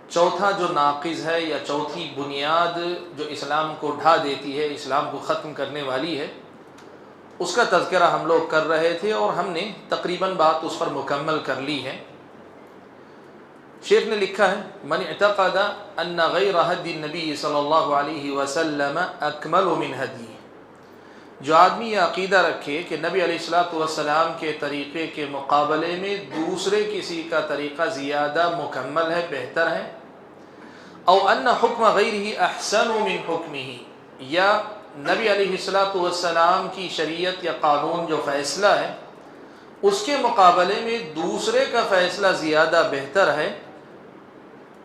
S2: چوتھا جو ناقض ہے یا چوتھی بنیاد جو اسلام کو ڈھا دیتی ہے، اسلام کو ختم کرنے والی ہے، اس کا تذکرہ ہم لوگ کر رہے تھے اور ہم نے تقریباً بات اس پر مکمل کر لی ہے. شیخ نے لکھا ہے من اعتقد ان غیر ہدی النبی صلی اللہ علیہ وسلم اکمل من ہدی، جو آدمی یہ عقیدہ رکھے کہ نبی علیہ الصلوۃ والسلام کے طریقے کے مقابلے میں دوسرے کسی کا طریقہ زیادہ مکمل ہے، بہتر ہے، او ان حکم غیرہ احسن من حکمہ، یا نبی علیہ الصلوۃ والسلام کی شریعت یا قانون جو فیصلہ ہے اس کے مقابلے میں دوسرے کا فیصلہ زیادہ بہتر ہے.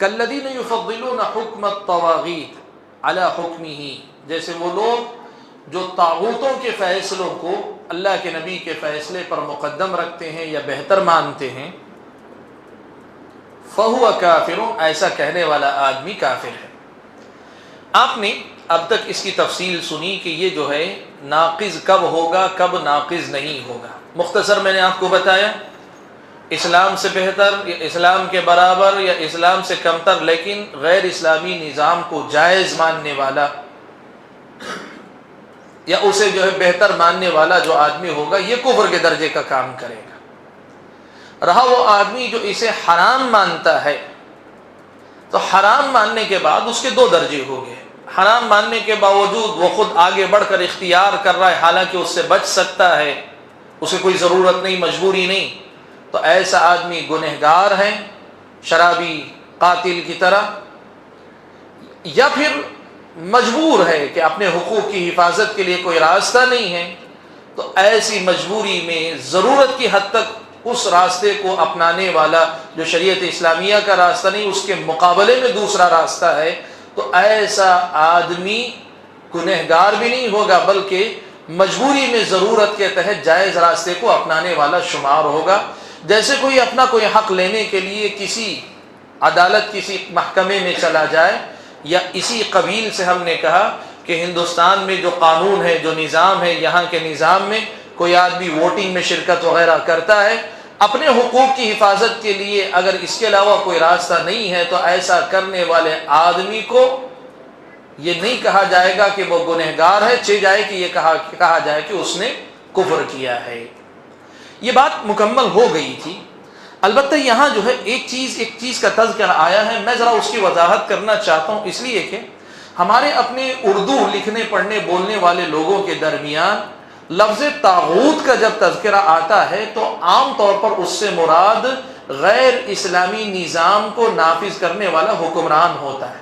S2: کالذین یفضلون حکم الطواغیت علی حکمہ، جیسے وہ لوگ جو طاغوتوں کے فیصلوں کو اللہ کے نبی کے فیصلے پر مقدم رکھتے ہیں یا بہتر مانتے ہیں. فہو کافر، ایسا کہنے والا آدمی کافر ہے. آپ نے اب تک اس کی تفصیل سنی کہ یہ جو ہے ناقض کب ہوگا، کب ناقض نہیں ہوگا. مختصر میں نے آپ کو بتایا اسلام سے بہتر یا اسلام کے برابر یا اسلام سے کمتر لیکن غیر اسلامی نظام کو جائز ماننے والا یا اسے جو ہے بہتر ماننے والا جو آدمی ہوگا یہ کفر کے درجے کا کام کرے گا. رہا وہ آدمی جو اسے حرام مانتا ہے تو حرام ماننے کے بعد اس کے 2 درجے ہو گئے. حرام ماننے کے باوجود وہ خود آگے بڑھ کر اختیار کر رہا ہے حالانکہ اس سے بچ سکتا ہے، اسے کوئی ضرورت نہیں، مجبوری نہیں، تو ایسا آدمی گنہگار ہے شرابی قاتل کی طرح، یا پھر مجبور ہے کہ اپنے حقوق کی حفاظت کے لیے کوئی راستہ نہیں ہے، تو ایسی مجبوری میں ضرورت کی حد تک اس راستے کو اپنانے والا جو شریعت اسلامیہ کا راستہ نہیں، اس کے مقابلے میں دوسرا راستہ ہے، تو ایسا آدمی گنہگار بھی نہیں ہوگا، بلکہ مجبوری میں ضرورت کے تحت جائز راستے کو اپنانے والا شمار ہوگا۔ جیسے کوئی اپنا کوئی حق لینے کے لیے کسی عدالت، کسی محکمے میں چلا جائے، یا اسی قبیل سے ہم نے کہا کہ ہندوستان میں جو قانون ہے، جو نظام ہے، یہاں کے نظام میں کوئی آدمی ووٹنگ میں شرکت وغیرہ کرتا ہے، اپنے حقوق کی حفاظت کے لیے اگر اس کے علاوہ کوئی راستہ نہیں ہے، تو ایسا کرنے والے آدمی کو یہ نہیں کہا جائے گا کہ وہ گنہگار ہے، چہ جائے کہ یہ کہا جائے کہ اس نے کفر کیا ہے۔ یہ بات مکمل ہو گئی تھی۔ البتہ یہاں جو ہے ایک چیز کا تذکرہ آیا ہے، میں ذرا اس کی وضاحت کرنا چاہتا ہوں، اس لیے کہ ہمارے اپنے اردو لکھنے پڑھنے بولنے والے لوگوں کے درمیان لفظ طاغوت کا جب تذکرہ آتا ہے تو عام طور پر اس سے مراد غیر اسلامی نظام کو نافذ کرنے والا حکمران ہوتا ہے،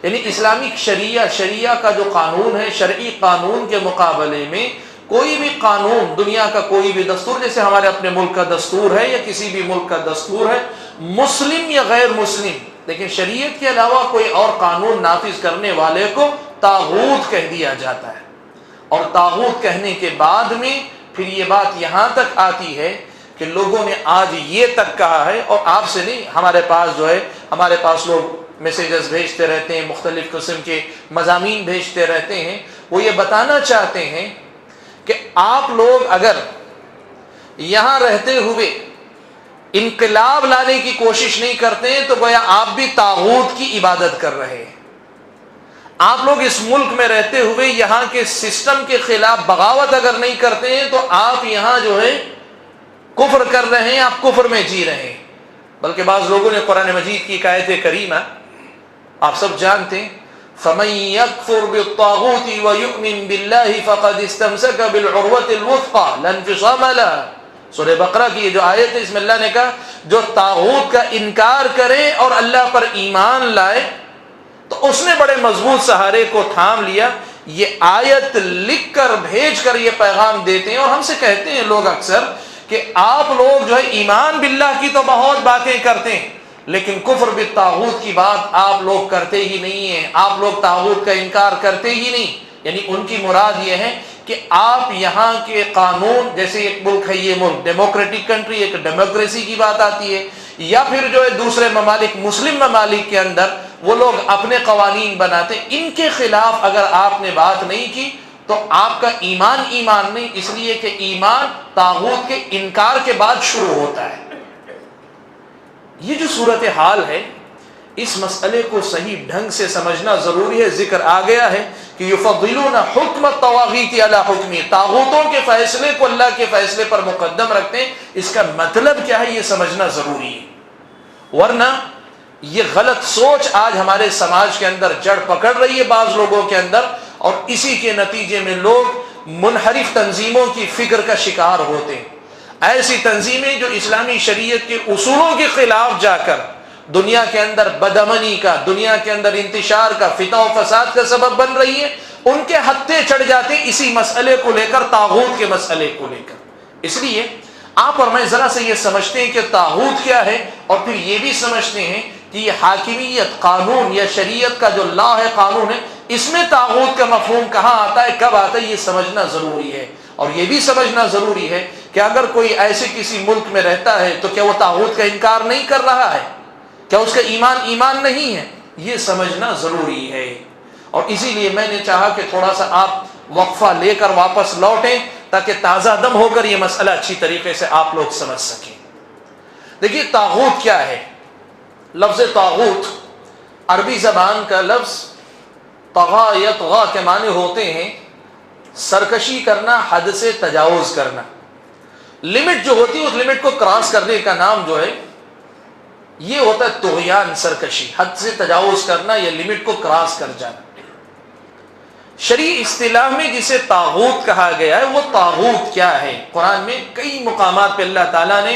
S2: یعنی اسلامی شریعہ کا جو قانون ہے، شرعی قانون کے مقابلے میں کوئی بھی قانون، دنیا کا کوئی بھی دستور، جیسے ہمارے اپنے ملک کا دستور ہے یا کسی بھی ملک کا دستور ہے، مسلم یا غیر مسلم، لیکن شریعت کے علاوہ کوئی اور قانون نافذ کرنے والے کو طاغوت کہہ دیا جاتا ہے۔ اور طاغوت کہنے کے بعد میں پھر یہ بات یہاں تک آتی ہے کہ لوگوں نے آج یہ تک کہا ہے، اور آپ سے نہیں، ہمارے پاس جو ہے، ہمارے پاس لوگ میسیجز بھیجتے رہتے ہیں، مختلف قسم کے مضامین بھیجتے رہتے ہیں، وہ یہ بتانا چاہتے ہیں کہ آپ لوگ اگر یہاں رہتے ہوئے انقلاب لانے کی کوشش نہیں کرتے ہیں تو گویا آپ بھی طاغوت کی عبادت کر رہے ہیں۔ آپ لوگ اس ملک میں رہتے ہوئے یہاں کے سسٹم کے خلاف بغاوت اگر نہیں کرتے ہیں تو آپ یہاں جو ہے کفر کر رہے ہیں، آپ کفر میں جی رہے ہیں۔ بلکہ بعض لوگوں نے قرآن مجید کی ایک آیت کریمہ آپ سب جانتے ہیں، فَمَن يَكْفُرْ بِالطَّاغُوتِ وَيُؤْمِن بِاللَّهِ فَقَدِ اسْتَمْسَكَ بِالْعُرْوَةِ الْوُثْقَى لَا انفِصَامَ لَهَا۔ سورہ بقرہ کی یہ جو آیت ہے، اس میں اللہ نے کہا جو طاغوت کا انکار کرے اور اللہ پر ایمان لائے تو اس نے بڑے مضبوط سہارے کو تھام لیا۔ یہ آیت لکھ کر بھیج کر یہ پیغام دیتے ہیں، اور ہم سے کہتے ہیں لوگ اکثر کہ آپ لوگ جو ہے ایمان باللہ کی تو بہت باتیں کرتے ہیں، لیکن کفر بالطاغوت کی بات آپ لوگ کرتے ہی نہیں ہیں، آپ لوگ طاغوت کا انکار کرتے ہی نہیں۔ یعنی ان کی مراد یہ ہے کہ آپ یہاں کے قانون، جیسے ایک ملک ہے، یہ ملک ڈیموکریٹک کنٹری، ایک ڈیموکریسی کی بات آتی ہے، یا پھر جو ہے دوسرے ممالک، مسلم ممالک کے اندر وہ لوگ اپنے قوانین بناتے ہیں، ان کے خلاف اگر آپ نے بات نہیں کی تو آپ کا ایمان نہیں، اس لیے کہ ایمان طاغوت کے انکار کے بعد شروع ہوتا ہے۔ یہ جو صورتحال ہے، اس مسئلے کو صحیح ڈھنگ سے سمجھنا ضروری ہے۔ ذکر آ گیا ہے کہ یفضلون حکم الطواغیت علی حکمی، طاغوتوں کے فیصلے کو اللہ کے فیصلے پر مقدم رکھتے ہیں۔ اس کا مطلب کیا ہے یہ سمجھنا ضروری ہے، ورنہ یہ غلط سوچ آج ہمارے سماج کے اندر جڑ پکڑ رہی ہے بعض لوگوں کے اندر، اور اسی کے نتیجے میں لوگ منحرف تنظیموں کی فکر کا شکار ہوتے ہیں۔ ایسی تنظیمیں جو اسلامی شریعت کے اصولوں کے خلاف جا کر دنیا کے اندر بدامنی کا، دنیا کے اندر انتشار کا، فتنہ و فساد کا سبب بن رہی ہے، ان کے ہتھے چڑھ جاتے ہیں اسی مسئلے کو لے کر، طاغوت کے مسئلے کو لے کر۔ اس لیے آپ اور میں ذرا سے یہ سمجھتے ہیں کہ طاغوت کیا ہے، اور پھر یہ بھی سمجھتے ہیں کہ یہ حاکمیت، قانون یا شریعت کا جو لا ہے، قانون ہے، اس میں طاغوت کا مفہوم کہاں آتا ہے، کب آتا ہے، یہ سمجھنا ضروری ہے۔ اور یہ بھی سمجھنا ضروری ہے کہ اگر کوئی ایسے کسی ملک میں رہتا ہے تو کیا وہ طاغوت کا انکار نہیں کر رہا ہے، کیا اس کا ایمان نہیں ہے، یہ سمجھنا ضروری ہے۔ اور اسی لیے میں نے چاہا کہ تھوڑا سا آپ وقفہ لے کر واپس لوٹیں تاکہ تازہ دم ہو کر یہ مسئلہ اچھی طریقے سے آپ لوگ سمجھ سکیں۔ دیکھیے طاغوت کیا ہے۔ لفظ طاغوت عربی زبان کا لفظ طغا یطغا کے معنی ہوتے ہیں سرکشی کرنا، حد سے تجاوز کرنا۔ لمٹ جو ہوتی ہے اس لمٹ کو کراس کرنے کا نام جو ہے یہ ہوتا ہے طغیان، سرکشی، حد سے تجاوز کرنا یا لمٹ کو کراس کر جانا۔ شرعی اصطلاح میں جسے طاغوت کہا گیا ہے وہ طاغوت کیا ہے؟ قرآن میں کئی مقامات پہ اللہ تعالیٰ نے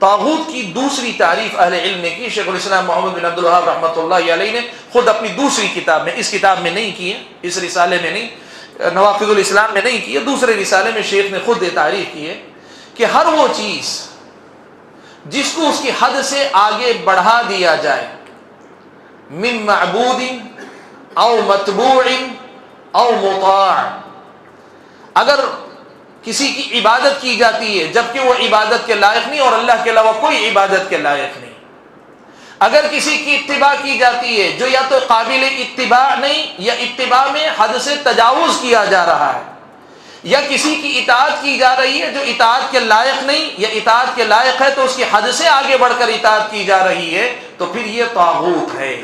S2: طاغوت کی دوسری تعریف اہل علم نے کی. شیخ الاسلام محمد بن عبد الوہاب رحمۃ اللہ علیہ نے خود اپنی دوسری کتاب میں, اس کتاب میں نہیں کی ہے, اس رسالے میں نہیں, نواقض الاسلام میں نہیں کی ہے, دوسرے رسالے میں شیخ نے خود یہ تعریف کی ہے کہ ہر وہ چیز جس کو اس کی حد سے آگے بڑھا دیا جائے, من معبود او متبوع او مطاع, اگر کسی کی عبادت کی جاتی ہے جبکہ وہ عبادت کے لائق نہیں اور اللہ کے علاوہ کوئی عبادت کے لائق نہیں, اگر کسی کی اتباع کی جاتی ہے جو یا تو قابل اتباع نہیں یا اتباع میں حد سے تجاوز کیا جا رہا ہے, یا کسی کی اطاعت کی جا رہی ہے جو اطاعت کے لائق نہیں یا اطاعت کے لائق ہے تو اس کی حد سے آگے بڑھ کر اطاعت کی جا رہی ہے, تو پھر یہ طاغوت ہے.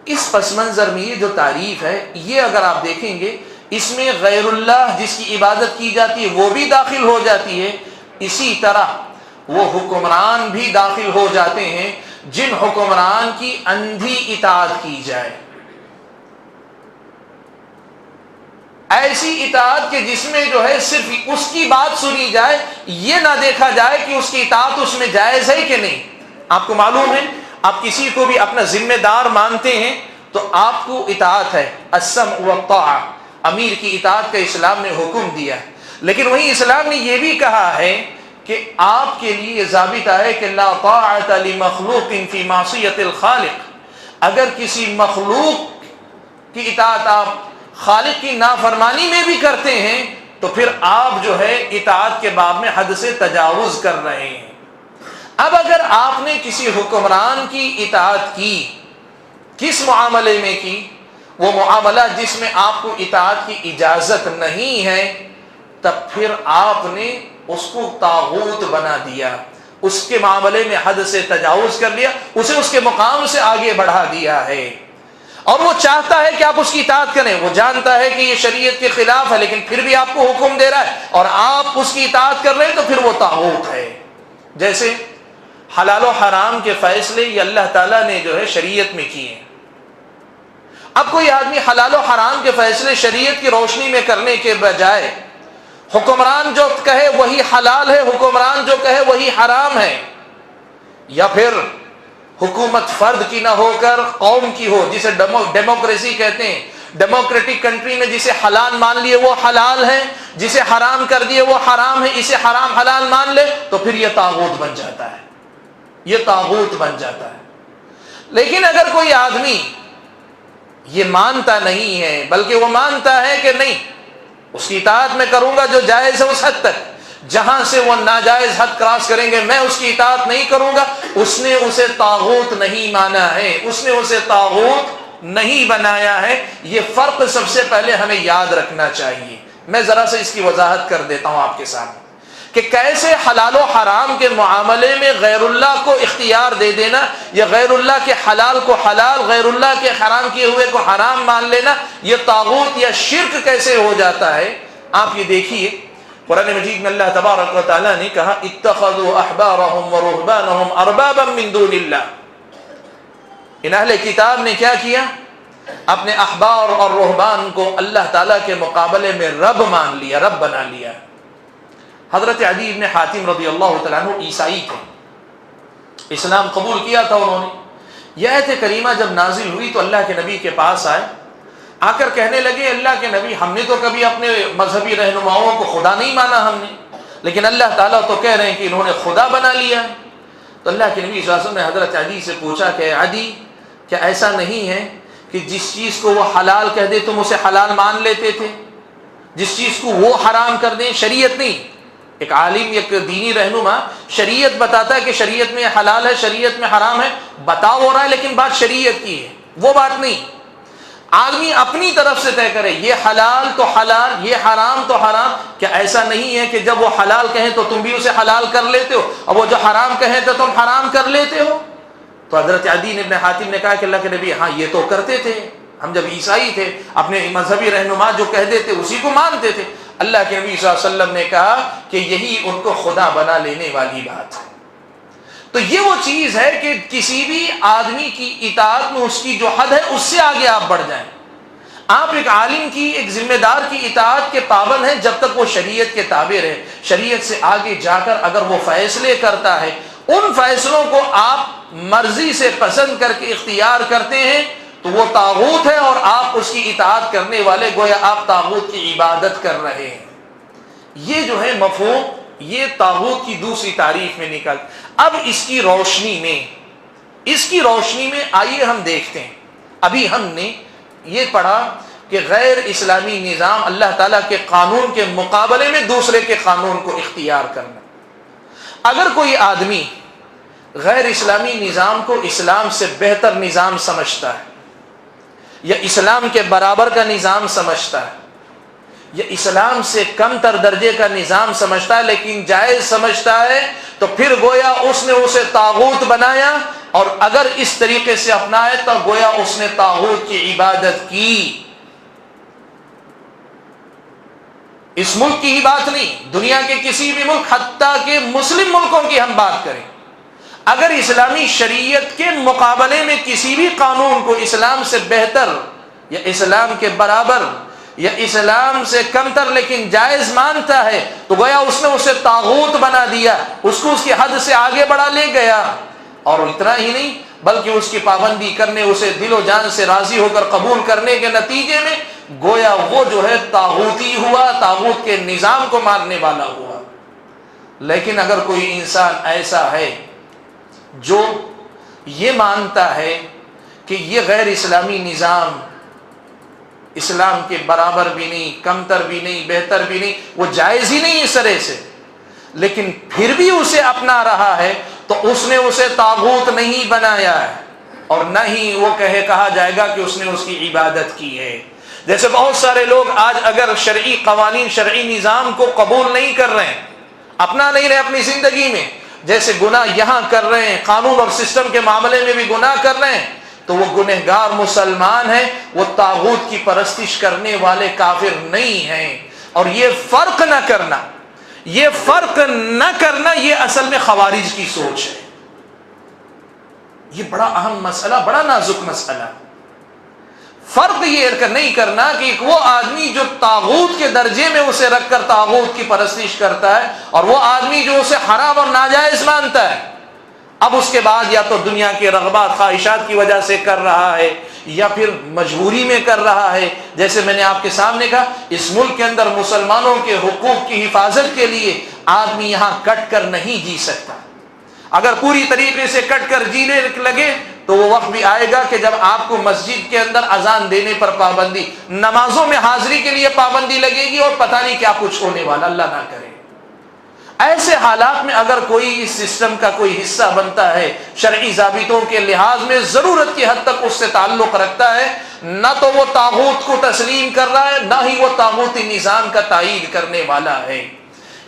S2: اس پس منظر میں یہ جو تعریف ہے یہ اگر آپ دیکھیں گے اس میں غیر اللہ جس کی عبادت کی جاتی ہے وہ بھی داخل ہو جاتی ہے, اسی طرح وہ حکمران بھی داخل ہو جاتے ہیں جن حکمران کی اندھی اطاعت کی جائے, ایسی اطاعت کہ جس میں جو ہے صرف اس کی بات سنی جائے, یہ نہ دیکھا جائے کہ اس کی اطاعت اس میں جائز ہے کہ نہیں. آپ کو معلوم ہے آپ کسی کو بھی اپنا ذمہ دار مانتے ہیں تو آپ کو اطاعت ہے, السمع والطاعہ, امیر کی اطاعت کا اسلام نے حکم دیا, لیکن وہی اسلام نے یہ بھی کہا ہے کہ آپ کے لیے ضابطہ ہے کہ لا طاعۃ لمخلوق فی معصیۃ الخالق, اگر کسی مخلوق کی اطاعت آپ خالق کی نافرمانی میں بھی کرتے ہیں تو پھر آپ جو ہے اطاعت کے باب میں حد سے تجاوز کر رہے ہیں. اب اگر آپ نے کسی حکمران کی اطاعت کی, کس معاملے میں کی, وہ معاملہ جس میں آپ کو اطاعت کی اجازت نہیں ہے, تب پھر آپ نے اس کو طاغوت بنا دیا, اس کے معاملے میں حد سے تجاوز کر لیا, اسے اس کے مقام سے آگے بڑھا دیا ہے. اور وہ چاہتا ہے کہ آپ اس کی اطاعت کریں, وہ جانتا ہے کہ یہ شریعت کے خلاف ہے لیکن پھر بھی آپ کو حکم دے رہا ہے اور آپ اس کی اطاعت کر رہے ہیں, تو پھر وہ طاغوت ہے. جیسے حلال و حرام کے فیصلے یہ اللہ تعالیٰ نے جو ہے شریعت میں کیے ہیں. اب کوئی آدمی حلال و حرام کے فیصلے شریعت کی روشنی میں کرنے کے بجائے حکمران جو کہے وہی حلال ہے, حکمران جو کہے وہی حرام ہے, یا پھر حکومت فرد کی نہ ہو کر قوم کی ہو, جسے ڈیموکریسی کہتے ہیں, ڈیموکریٹک کنٹری میں جسے حلال مان لیے وہ حلال ہے, جسے حرام کر دیے وہ حرام ہے, اسے حرام حلال مان لے تو پھر یہ طاغوت بن جاتا ہے, یہ طاغوت بن جاتا ہے. لیکن اگر کوئی آدمی یہ مانتا نہیں ہے بلکہ وہ مانتا ہے کہ نہیں اس کی اطاعت میں کروں گا جو جائز ہے اس حد تک, جہاں سے وہ ناجائز حد کراس کریں گے میں اس کی اطاعت نہیں کروں گا, اس نے اسے طاغوت نہیں مانا ہے, اس نے اسے طاغوت نہیں بنایا ہے. یہ فرق سب سے پہلے ہمیں یاد رکھنا چاہیے. میں ذرا سے اس کی وضاحت کر دیتا ہوں آپ کے سامنے کہ کیسے حلال و حرام کے معاملے میں غیر اللہ کو اختیار دے دینا یا غیر اللہ کے حلال کو حلال, غیر اللہ کے حرام کیے ہوئے کو حرام مان لینا, یہ طاغوت یا شرک کیسے ہو جاتا ہے. آپ یہ دیکھیے قرآن مجید میں اللہ تبارک و تعالیٰ نے کہا اتخذوا احبارهم ورهبانهم اربابا من دون اللہ. ان اہل کتاب نے کیا کیا, اپنے احبار اور رہبان کو اللہ تعالیٰ کے مقابلے میں رب مان لیا, رب بنا لیا. حضرت عدی بن حاتم رضی اللہ تعالیٰ عنہ عیسائی تھے, اسلام قبول کیا تھا انہوں نے. یہ آیت کریمہ جب نازل ہوئی تو اللہ کے نبی کے پاس آئے, آ کر کہنے لگے اللہ کے نبی ہم نے تو کبھی اپنے مذہبی رہنماؤں کو خدا نہیں مانا ہم نے, لیکن اللہ تعالیٰ تو کہہ رہے ہیں کہ انہوں نے خدا بنا لیا. تو اللہ کے نبی صلی اللہ علیہ وسلم نے حضرت عدی سے پوچھا کہ عدی کیا ایسا نہیں ہے کہ جس چیز کو وہ حلال کہہ دے تم اسے حلال مان لیتے تھے, جس چیز کو وہ حرام کر دیں, شریعت نہیں, ایک عالم ایک دینی رہنما شریعت بتاتا ہے کہ شریعت میں حلال ہے شریعت میں حرام ہے, بتا ہو رہا ہے لیکن بات شریعت کی ہے, وہ بات نہیں. آدمی اپنی طرف سے طے کرے یہ حلال تو حلال, یہ حرام تو حرام. کیا ایسا نہیں ہے کہ جب وہ حلال کہیں تو تم بھی اسے حلال کر لیتے ہو اور وہ جو حرام کہیں تو تم حرام کر لیتے ہو؟ تو حضرت عدی بن حاتم نے کہا کہ اللہ کے نبی ہاں یہ تو کرتے تھے, ہم جب عیسائی تھے اپنے مذہبی رہنما جو کہہ دیتے اسی کو مانتے تھے. اللہ کے نبی صلی اللہ علیہ وسلم نے کہا کہ یہی ان کو خدا بنا لینے والی بات ہے. تو یہ وہ چیز ہے کہ کسی بھی آدمی کی اطاعت میں اس کی جو حد ہے اس سے آگے آپ بڑھ جائیں. آپ ایک عالم کی، ایک ذمہ دار کی اطاعت کے پابند ہیں جب تک وہ شریعت کے تابع رہے. شریعت سے آگے جا کر اگر وہ فیصلے کرتا ہے، ان فیصلوں کو آپ مرضی سے پسند کر کے اختیار کرتے ہیں تو وہ طاغوت ہے، اور آپ اس کی اطاعت کرنے والے گویا آپ طاغوت کی عبادت کر رہے ہیں. یہ جو ہے مفہوم، یہ طاغوت کی دوسری تعریف میں نکل. اب اس کی روشنی میں آئیے ہم دیکھتے ہیں. ابھی ہم نے یہ پڑھا کہ غیر اسلامی نظام، اللہ تعالیٰ کے قانون کے مقابلے میں دوسرے کے قانون کو اختیار کرنا. اگر کوئی آدمی غیر اسلامی نظام کو اسلام سے بہتر نظام سمجھتا ہے، یا اسلام کے برابر کا نظام سمجھتا ہے، یا اسلام سے کم تر درجے کا نظام سمجھتا ہے لیکن جائز سمجھتا ہے، تو پھر گویا اس نے اسے طاغوت بنایا، اور اگر اس طریقے سے اپنائے تو گویا اس نے طاغوت کی عبادت کی. اس ملک کی ہی بات نہیں، دنیا کے کسی بھی ملک، حتیٰ کہ مسلم ملکوں کی ہم بات کریں، اگر اسلامی شریعت کے مقابلے میں کسی بھی قانون کو اسلام سے بہتر یا اسلام کے برابر یا اسلام سے کم تر لیکن جائز مانتا ہے، تو گویا اس نے اسے طاغوت بنا دیا، اس کو اس کی حد سے آگے بڑھا لے گیا. اور اتنا ہی نہیں بلکہ اس کی پابندی کرنے، اسے دل و جان سے راضی ہو کر قبول کرنے کے نتیجے میں گویا وہ جو ہے طاغوتی ہوا، طاغوت کے نظام کو ماننے والا ہوا. لیکن اگر کوئی انسان ایسا ہے جو یہ مانتا ہے کہ یہ غیر اسلامی نظام اسلام کے برابر بھی نہیں، کمتر بھی نہیں، بہتر بھی نہیں، وہ جائز ہی نہیں اس طرح سے، لیکن پھر بھی اسے اپنا رہا ہے، تو اس نے اسے طاغوت نہیں بنایا ہے، اور نہ ہی وہ کہا جائے گا کہ اس نے اس کی عبادت کی ہے. جیسے بہت سارے لوگ آج اگر شرعی قوانین، شرعی نظام کو قبول نہیں کر رہے ہیں، اپنا نہیں رہے اپنی زندگی میں، جیسے گناہ یہاں کر رہے ہیں، قانون اور سسٹم کے معاملے میں بھی گناہ کر رہے ہیں، تو وہ گنہگار مسلمان ہیں، وہ طاغوت کی پرستش کرنے والے کافر نہیں ہیں. اور یہ فرق نہ کرنا یہ اصل میں خوارج کی سوچ ہے. یہ بڑا اہم مسئلہ، بڑا نازک مسئلہ. فرق یہ نہیں کرنا کہ وہ آدمی جو طاغوت کے درجے میں اسے رکھ کر طاغوت کی پرستش کرتا ہے، اور وہ آدمی جو اسے حرام اور ناجائز مانتا ہے، اب اس کے بعد یا تو دنیا کے رغبات خواہشات کی وجہ سے کر رہا ہے، یا پھر مجبوری میں کر رہا ہے. جیسے میں نے آپ کے سامنے کہا، اس ملک کے اندر مسلمانوں کے حقوق کی حفاظت کے لیے آدمی یہاں کٹ کر نہیں جی سکتا. اگر پوری طریقے سے کٹ کر جینے لگے تو وہ وقت بھی آئے گا کہ جب آپ کو مسجد کے اندر اذان دینے پر پابندی، نمازوں میں حاضری کے لیے پابندی لگے گی، اور پتہ نہیں کیا کچھ ہونے والا، اللہ نہ کرے. ایسے حالات میں اگر کوئی اس سسٹم کا کوئی حصہ بنتا ہے، شرعی ضابطوں کے لحاظ میں ضرورت کی حد تک اس سے تعلق رکھتا ہے، نہ تو وہ طاغوت کو تسلیم کر رہا ہے، نہ ہی وہ طاغوتی نظام کا تائید کرنے والا ہے.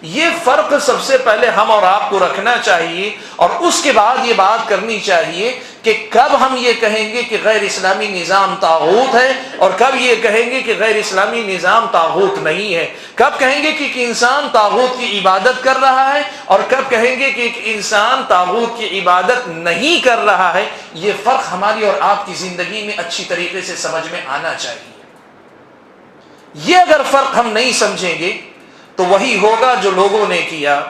S2: یہ فرق سب سے پہلے ہم اور آپ کو رکھنا چاہیے، اور اس کے بعد یہ بات کرنی چاہیے کہ کب ہم یہ کہیں گے کہ غیر اسلامی نظام طاغوت ہے، اور کب یہ کہیں گے کہ غیر اسلامی نظام طاغوت نہیں ہے. کب کہیں گے کہ ایک انسان طاغوت کی عبادت کر رہا ہے، اور کب کہیں گے کہ ایک انسان طاغوت کی عبادت نہیں کر رہا ہے. یہ فرق ہماری اور آپ کی زندگی میں اچھی طریقے سے سمجھ میں آنا چاہیے. یہ اگر فرق ہم نہیں سمجھیں گے تو وہی ہوگا جو لوگوں نے کیا،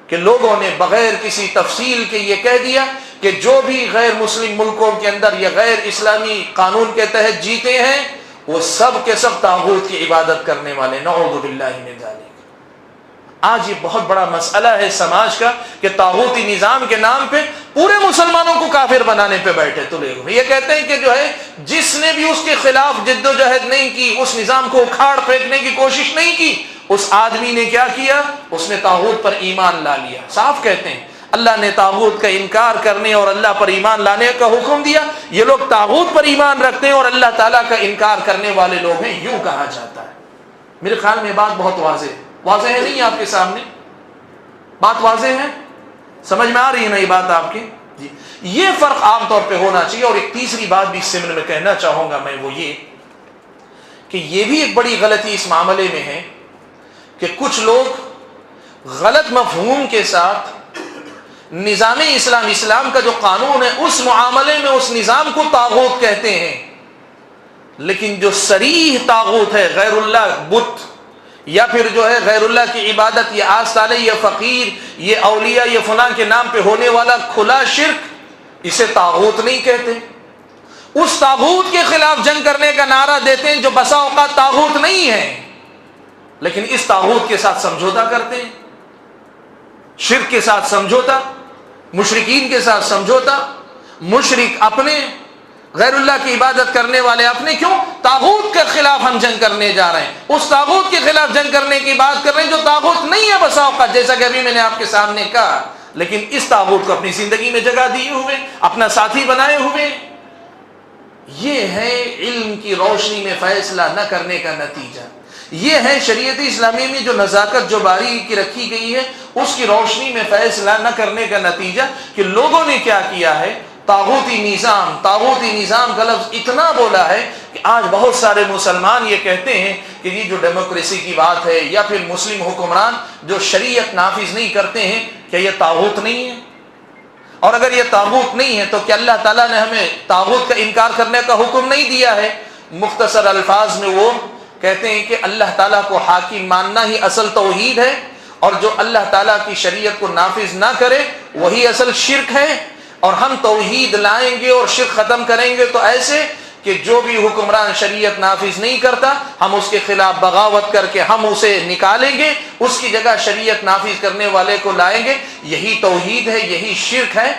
S2: کہ لوگوں نے بغیر کسی تفصیل کے یہ کہہ دیا کہ جو بھی غیر مسلم ملکوں کے اندر یا غیر اسلامی قانون کے تحت جیتے ہیں وہ سب کے سب طاغوت کی عبادت کرنے والے. نعوذ باللہ من ذالک. آج یہ بہت بڑا مسئلہ ہے سماج کا کہ طاغوتی نظام کے نام پہ پورے مسلمانوں کو کافر بنانے پہ بیٹھے تلے ہوئے. یہ کہتے ہیں کہ جو ہے جس نے بھی اس کے خلاف جد و جہد نہیں کی، اس نظام کو اکھاڑ پھینکنے کی کوشش نہیں کی، اس آدمی نے کیا کیا؟ اس نے طاغوت پر ایمان لا لیا. صاف کہتے ہیں اللہ نے طاغوت کا انکار کرنے اور اللہ پر ایمان لانے کا حکم دیا. یہ لوگ طاغوت پر ایمان رکھتے ہیں اور اللہ تعالیٰ کا انکار کرنے والے لوگ ہیں، یوں کہا جاتا ہے. میرے خیال میں بات بہت واضح ہے نہیں آپ کے سامنے؟ بات واضح ہے؟ سمجھ میں آ رہی ہے نا یہ بات آپ کی؟ جی. یہ فرق عام طور پہ ہونا چاہیے. اور ایک تیسری بات بھی اس سمن میں کہنا چاہوں گا میں، وہ یہ کہ یہ بھی ایک بڑی غلطی اس معاملے میں ہے کہ کچھ لوگ غلط مفہوم کے ساتھ نظام اسلام کا جو قانون ہے اس معاملے میں اس نظام کو طاغوت کہتے ہیں. لیکن جو صریح طاغوت ہے، غیر اللہ، بت، یا پھر جو ہے غیر اللہ کی عبادت، یہ آستانے، یہ فقیر، یہ اولیاء، یہ فلاں کے نام پہ ہونے والا کھلا شرک، اسے طاغوت نہیں کہتے۔ اس طاغوت کے خلاف جنگ کرنے کا نعرہ دیتے ہیں جو بسا اوقات طاغوت نہیں ہے، لیکن اس طاغوت کے ساتھ سمجھوتا کرتے ہیں، شرک کے ساتھ سمجھوتا، مشرکین کے ساتھ سمجھوتا، مشرک اپنے، غیر اللہ کی عبادت کرنے والے اپنے۔ کیوں؟ طاغوت کے خلاف ہم جنگ کرنے جا رہے ہیں، اس طاغوت کے خلاف جنگ کرنے کی بات کر رہے ہیں جو طاغوت نہیں ہے بسا اوقات، جیسا کہ ابھی میں نے آپ کے سامنے کہا، لیکن اس طاغوت کو اپنی زندگی میں جگہ دیے ہوئے، اپنا ساتھی بنائے ہوئے۔ یہ ہے علم کی روشنی میں فیصلہ نہ کرنے کا نتیجہ، یہ ہے شریعت اسلامی میں جو نزاکت، جو باریکی رکھی گئی ہے، اس کی روشنی میں فیصلہ نہ کرنے کا نتیجہ کہ لوگوں نے کیا کیا ہے، طاغوتی نظام کا لفظ اتنا بولا ہے کہ آج بہت سارے مسلمان یہ کہتے ہیں کہ یہ جو ڈیموکریسی کی بات ہے یا پھر مسلم حکمران جو شریعت نافذ نہیں کرتے ہیں، کیا یہ طاغوت نہیں ہے؟ اور اگر یہ طاغوت نہیں ہے تو کیا اللہ تعالیٰ نے ہمیں طاغوت کا انکار کرنے کا حکم نہیں دیا ہے؟ مختصر الفاظ میں وہ کہتے ہیں کہ اللہ تعالیٰ کو حاکم ماننا ہی اصل توحید ہے، اور جو اللہ تعالیٰ کی شریعت کو نافذ نہ کرے وہی اصل شرک ہے، اور ہم توحید لائیں گے اور شرک ختم کریں گے تو ایسے کہ جو بھی حکمران شریعت نافذ نہیں کرتا ہم اس کے خلاف بغاوت کر کے ہم اسے نکالیں گے، اس کی جگہ شریعت نافذ کرنے والے کو لائیں گے، یہی توحید ہے، یہی شرک ہے۔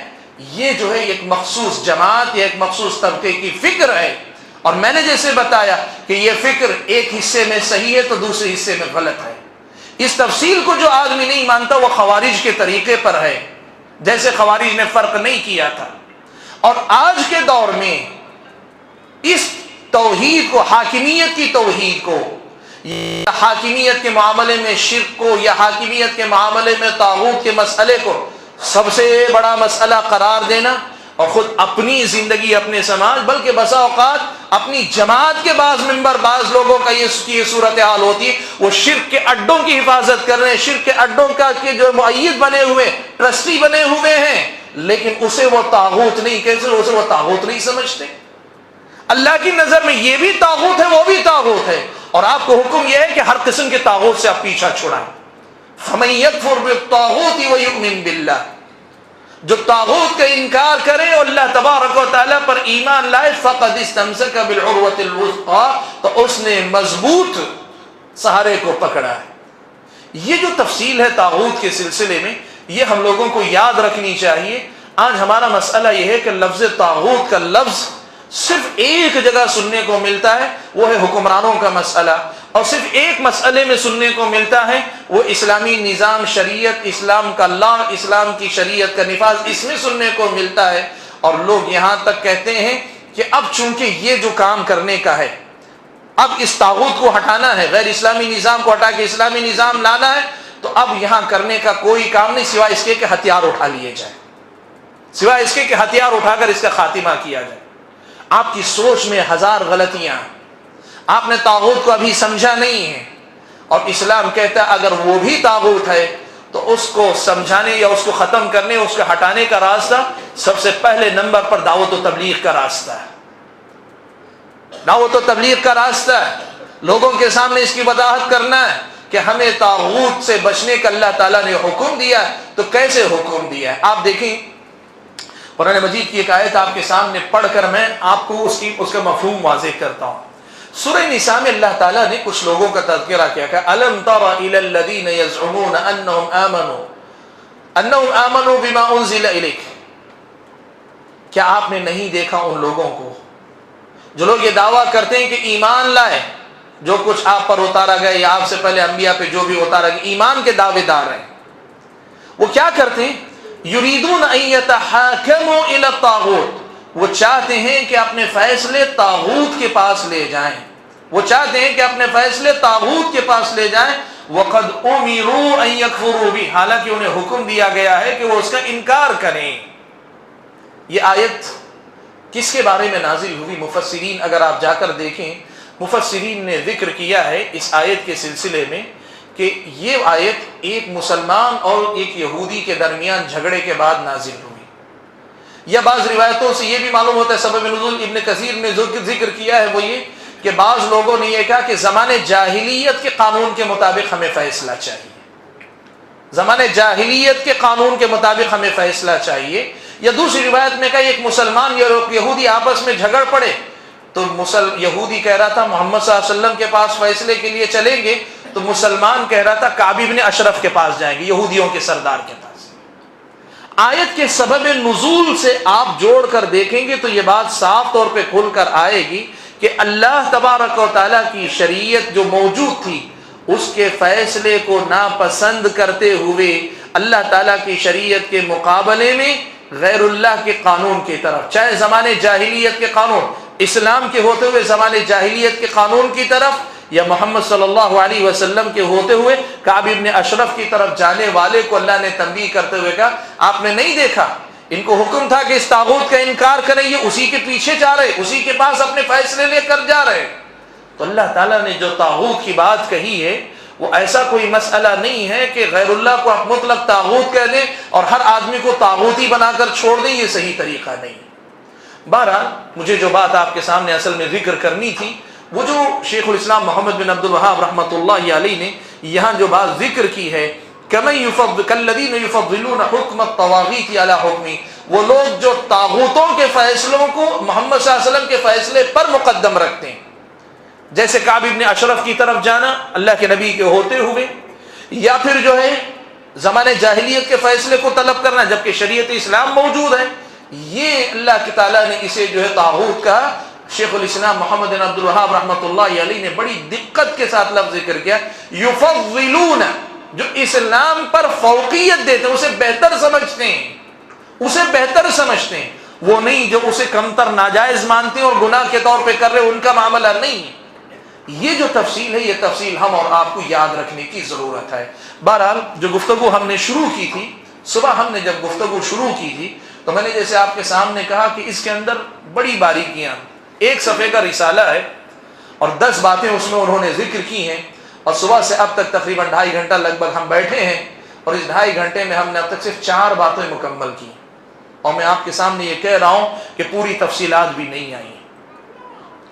S2: یہ جو ہے ایک مخصوص جماعت یا ایک مخصوص طبقے کی فکر ہے، اور میں نے جیسے بتایا کہ یہ فکر ایک حصے میں صحیح ہے تو دوسرے حصے میں غلط ہے۔ اس تفصیل کو جو آدمی نہیں مانتا وہ خوارج کے طریقے پر ہے، جیسے خوارج نے فرق نہیں کیا تھا۔ اور آج کے دور میں اس توحید کو، حاکمیت کی توحید کو، یا حاکمیت کے معاملے میں شرک کو، یا حاکمیت کے معاملے میں طاغوت کے مسئلے کو سب سے بڑا مسئلہ قرار دینا، اور خود اپنی زندگی، اپنے سماج، بلکہ بسا اوقات اپنی جماعت کے بعض ممبر، بعض لوگوں کا یہ صورتحال ہوتی ہے، وہ شرک کے اڈوں کی حفاظت کر رہے ہیں، شرک کے اڈوں کا کے جو مؤید بنے ہوئے، ٹرسٹی بنے ہوئے ہیں، لیکن اسے وہ طاغوت نہیں کہتے، اسے وہ طاغوت نہیں سمجھتے۔ اللہ کی نظر میں یہ بھی طاغوت ہے، وہ بھی طاغوت ہے، اور آپ کو حکم یہ ہے کہ ہر قسم کے طاغوت سے آپ پیچھا چھڑائیں۔ فَمَن يَكْفُرْ بِالطَّاغُوتِ وَيُؤْمِن بِاللَّهِ، جو طاغوت کا انکار کرے اور اللہ تبارک و تعالیٰ پر ایمان لائے، فَقَدِ اسْتَمْسَكَ بِالْعُرْوَةِ الْوُثْقَىٰ، تو اس نے مضبوط سہارے کو پکڑا ہے۔ یہ جو تفصیل ہے طاغوت کے سلسلے میں، یہ ہم لوگوں کو یاد رکھنی چاہیے۔ آج ہمارا مسئلہ یہ ہے کہ لفظ طاغوت کا لفظ صرف ایک جگہ سننے کو ملتا ہے، وہ ہے حکمرانوں کا مسئلہ، اور صرف ایک مسئلے میں سننے کو ملتا ہے، وہ اسلامی نظام، شریعت، اسلام کا لا، اسلام کی شریعت کا نفاذ، اس میں سننے کو ملتا ہے۔ اور لوگ یہاں تک کہتے ہیں کہ اب چونکہ یہ جو کام کرنے کا ہے، اب اس طاغوت کو ہٹانا ہے، غیر اسلامی نظام کو ہٹا کے اسلامی نظام لانا ہے، تو اب یہاں کرنے کا کوئی کام نہیں سوائے اس کے کہ ہتھیار اٹھا لیے جائے، سوائے اس کے کہ ہتھیار اٹھا کر اس کا خاتمہ کیا جائے۔ آپ کی سوچ میں ہزار غلطیاں، آپ نے طاغوت کو ابھی سمجھا نہیں ہے، اور اسلام کہتا ہے اگر وہ بھی طاغوت ہے تو اس کو سمجھانے یا اس کو ختم کرنے، اس کو ہٹانے کا راستہ سب سے پہلے نمبر پر دعوت و تبلیغ کا راستہ ہے، دعوت و تبلیغ کا راستہ ہے۔ لوگوں کے سامنے اس کی وضاحت کرنا ہے کہ ہمیں طاغوت سے بچنے کا اللہ تعالیٰ نے حکم دیا ہے، تو کیسے حکم دیا ہے؟ آپ دیکھیں قرآن مجید کی ایک آیت آپ کے سامنے پڑھ کر میں آپ کو اس کا مفہوم واضح کرتا ہوں۔ سورہ نساء میں اللہ تعالیٰ نے کچھ لوگوں کا تذکرہ کیا کہ أَلَمْ تَرَ إِلَى الَّذِينَ يَزْعُمُونَ أَنَّهُمْ آمَنُوا بِمَا أُنزِلَ إِلَيْكَ، کیا آپ نے نہیں دیکھا ان لوگوں کو جو لوگ یہ دعویٰ کرتے ہیں کہ ایمان لائے جو کچھ آپ پر اتارا گیا یا آپ سے پہلے انبیاء پہ جو بھی اتارا گیا، ایمان کے دعوے دار ہیں، وہ کیا کرتے ہیں؟ یریدون ان یتحاکموا الی الطاغوت، وہ چاہتے ہیں کہ اپنے فیصلے طاغوت کے پاس لے جائیں، وہ چاہتے ہیں کہ اپنے فیصلے طاغوت کے پاس لے جائیں۔ وقد امروا ان یکفروا بہ، حالانکہ انہیں حکم دیا گیا ہے کہ وہ اس کا انکار کریں۔ یہ آیت کس کے بارے میں نازل ہوئی؟ مفسرین اگر آپ جا کر دیکھیں، مفسرین نے ذکر کیا ہے اس آیت کے سلسلے میں کہ یہ آیت ایک مسلمان اور ایک یہودی کے درمیان جھگڑے کے بعد نازل ہوئی، یا بعض روایتوں سے یہ بھی معلوم ہوتا ہے، سبب نزول ابن کثیر نے ذکر کیا ہے وہ یہ کہ بعض لوگوں نے یہ کہا کہ زمانے جاہلیت کے قانون کے مطابق ہمیں فیصلہ چاہیے، زمانے جاہلیت کے قانون کے مطابق ہمیں فیصلہ چاہیے. یا دوسری روایت میں کہا ایک مسلمان یا یہودی آپس میں جھگڑ پڑے تو یہودی کہہ رہا تھا محمد صلی اللہ علیہ وسلم کے پاس فیصلے کے لیے چلیں گے، تو مسلمان کہہ رہا تھا کعب بن اشرف کے پاس جائیں گے، یہودیوں کے سردار کے پاس. آیت کے سبب نزول سے آپ جوڑ کر دیکھیں گے تو یہ بات صاف طور پہ کھل کر آئے گی کہ اللہ تبارک و تعالیٰ کی شریعت جو موجود تھی اس کے فیصلے کو ناپسند کرتے ہوئے اللہ تعالیٰ کی شریعت کے مقابلے میں غیر اللہ کے قانون کی طرف، چاہے زمانے جاہلیت کے قانون، اسلام کے ہوتے ہوئے زمانے جاہلیت کے قانون کی طرف، یا محمد صلی اللہ علیہ وسلم کے ہوتے ہوئے کعب بن اشرف کی طرف جانے والے کو اللہ نے تنبیہ کرتے ہوئے کہا آپ نے نہیں دیکھا ان کو حکم تھا کہ اس طاغوت کا انکار کریں، یہ اسی کے پیچھے جا رہے، اسی کے پاس اپنے فیصلے لے کر جا رہے. تو اللہ تعالیٰ نے جو طاغوت کی بات کہی ہے وہ ایسا کوئی مسئلہ نہیں ہے کہ غیر اللہ کو آپ مطلق طاغوت کہہ دیں اور ہر آدمی کو طاغوتی بنا کر چھوڑ دیں، یہ صحیح طریقہ نہیں. بہرحال مجھے جو بات آپ کے سامنے اصل میں ذکر کرنی تھی وہ جو شیخ الاسلام محمد بن عبد الوہاب رحمۃ اللہ علیہ نے یہاں جو بات ذکر کی ہے کالذین یفضلون حکم الطواغیت علی حکمی، وہ لوگ جو طاغوتوں کے فیصلوں کو محمد صلی اللہ علیہ وسلم کے فیصلے پر مقدم رکھتے ہیں، جیسے کعب بن اشرف کی طرف جانا اللہ کے نبی کے ہوتے ہوئے، یا پھر جو ہے زمانے جاہلیت کے فیصلے کو طلب کرنا جبکہ شریعت اسلام موجود ہے، یہ اللہ تعالیٰ نے اسے جو ہے طاغوت کہا. شیخ الاسلام محمد بن عبد الوہاب رحمۃ اللہ علیہ نے بڑی دقت کے ساتھ لفظ ذکر کیا، یفضلون، جو اسلام پر فوقیت دیتے ہیں، اسے بہتر سمجھتے ہیں، اسے بہتر سمجھتے ہیں، وہ نہیں جو اسے کمتر ناجائز مانتے ہیں اور گناہ کے طور پہ کر رہے، ان کا معاملہ نہیں. یہ جو تفصیل ہے یہ تفصیل ہم اور آپ کو یاد رکھنے کی ضرورت ہے. بہرحال جو گفتگو ہم نے شروع کی تھی، صبح ہم نے جب گفتگو شروع کی تھی تو میں نے جیسے آپ کے سامنے کہا کہ اس کے اندر بڑی باریکیاں، ایک صفحے کا رسالہ ہے اور 10 باتیں اس میں انہوں نے ذکر کی ہیں، اور صبح سے اب تک تقریباً 2.5 گھنٹہ لگ بھگ ہم بیٹھے ہیں، اور اس 2.5 گھنٹے میں ہم نے اب تک صرف 4 باتیں مکمل کی، اور میں آپ کے سامنے یہ کہہ رہا ہوں کہ پوری تفصیلات بھی نہیں آئیں،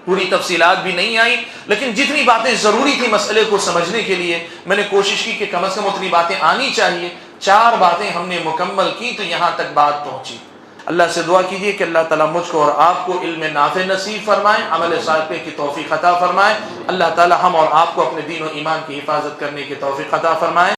S2: پوری تفصیلات بھی نہیں آئیں، لیکن جتنی باتیں ضروری تھی مسئلے کو سمجھنے کے لیے میں نے کوشش کی کہ کم از کم اتنی باتیں آنی چاہیے. 4 باتیں ہم نے مکمل کی تو یہاں تک بات پہنچی. اللہ سے دعا کیجیے کہ اللہ تعالیٰ مجھ کو اور آپ کو علم نافع نصیب فرمائے، عمل صالح کی توفیق عطا فرمائے. اللہ تعالیٰ ہم اور آپ کو اپنے دین و ایمان کی حفاظت کرنے کی توفیق عطا فرمائے.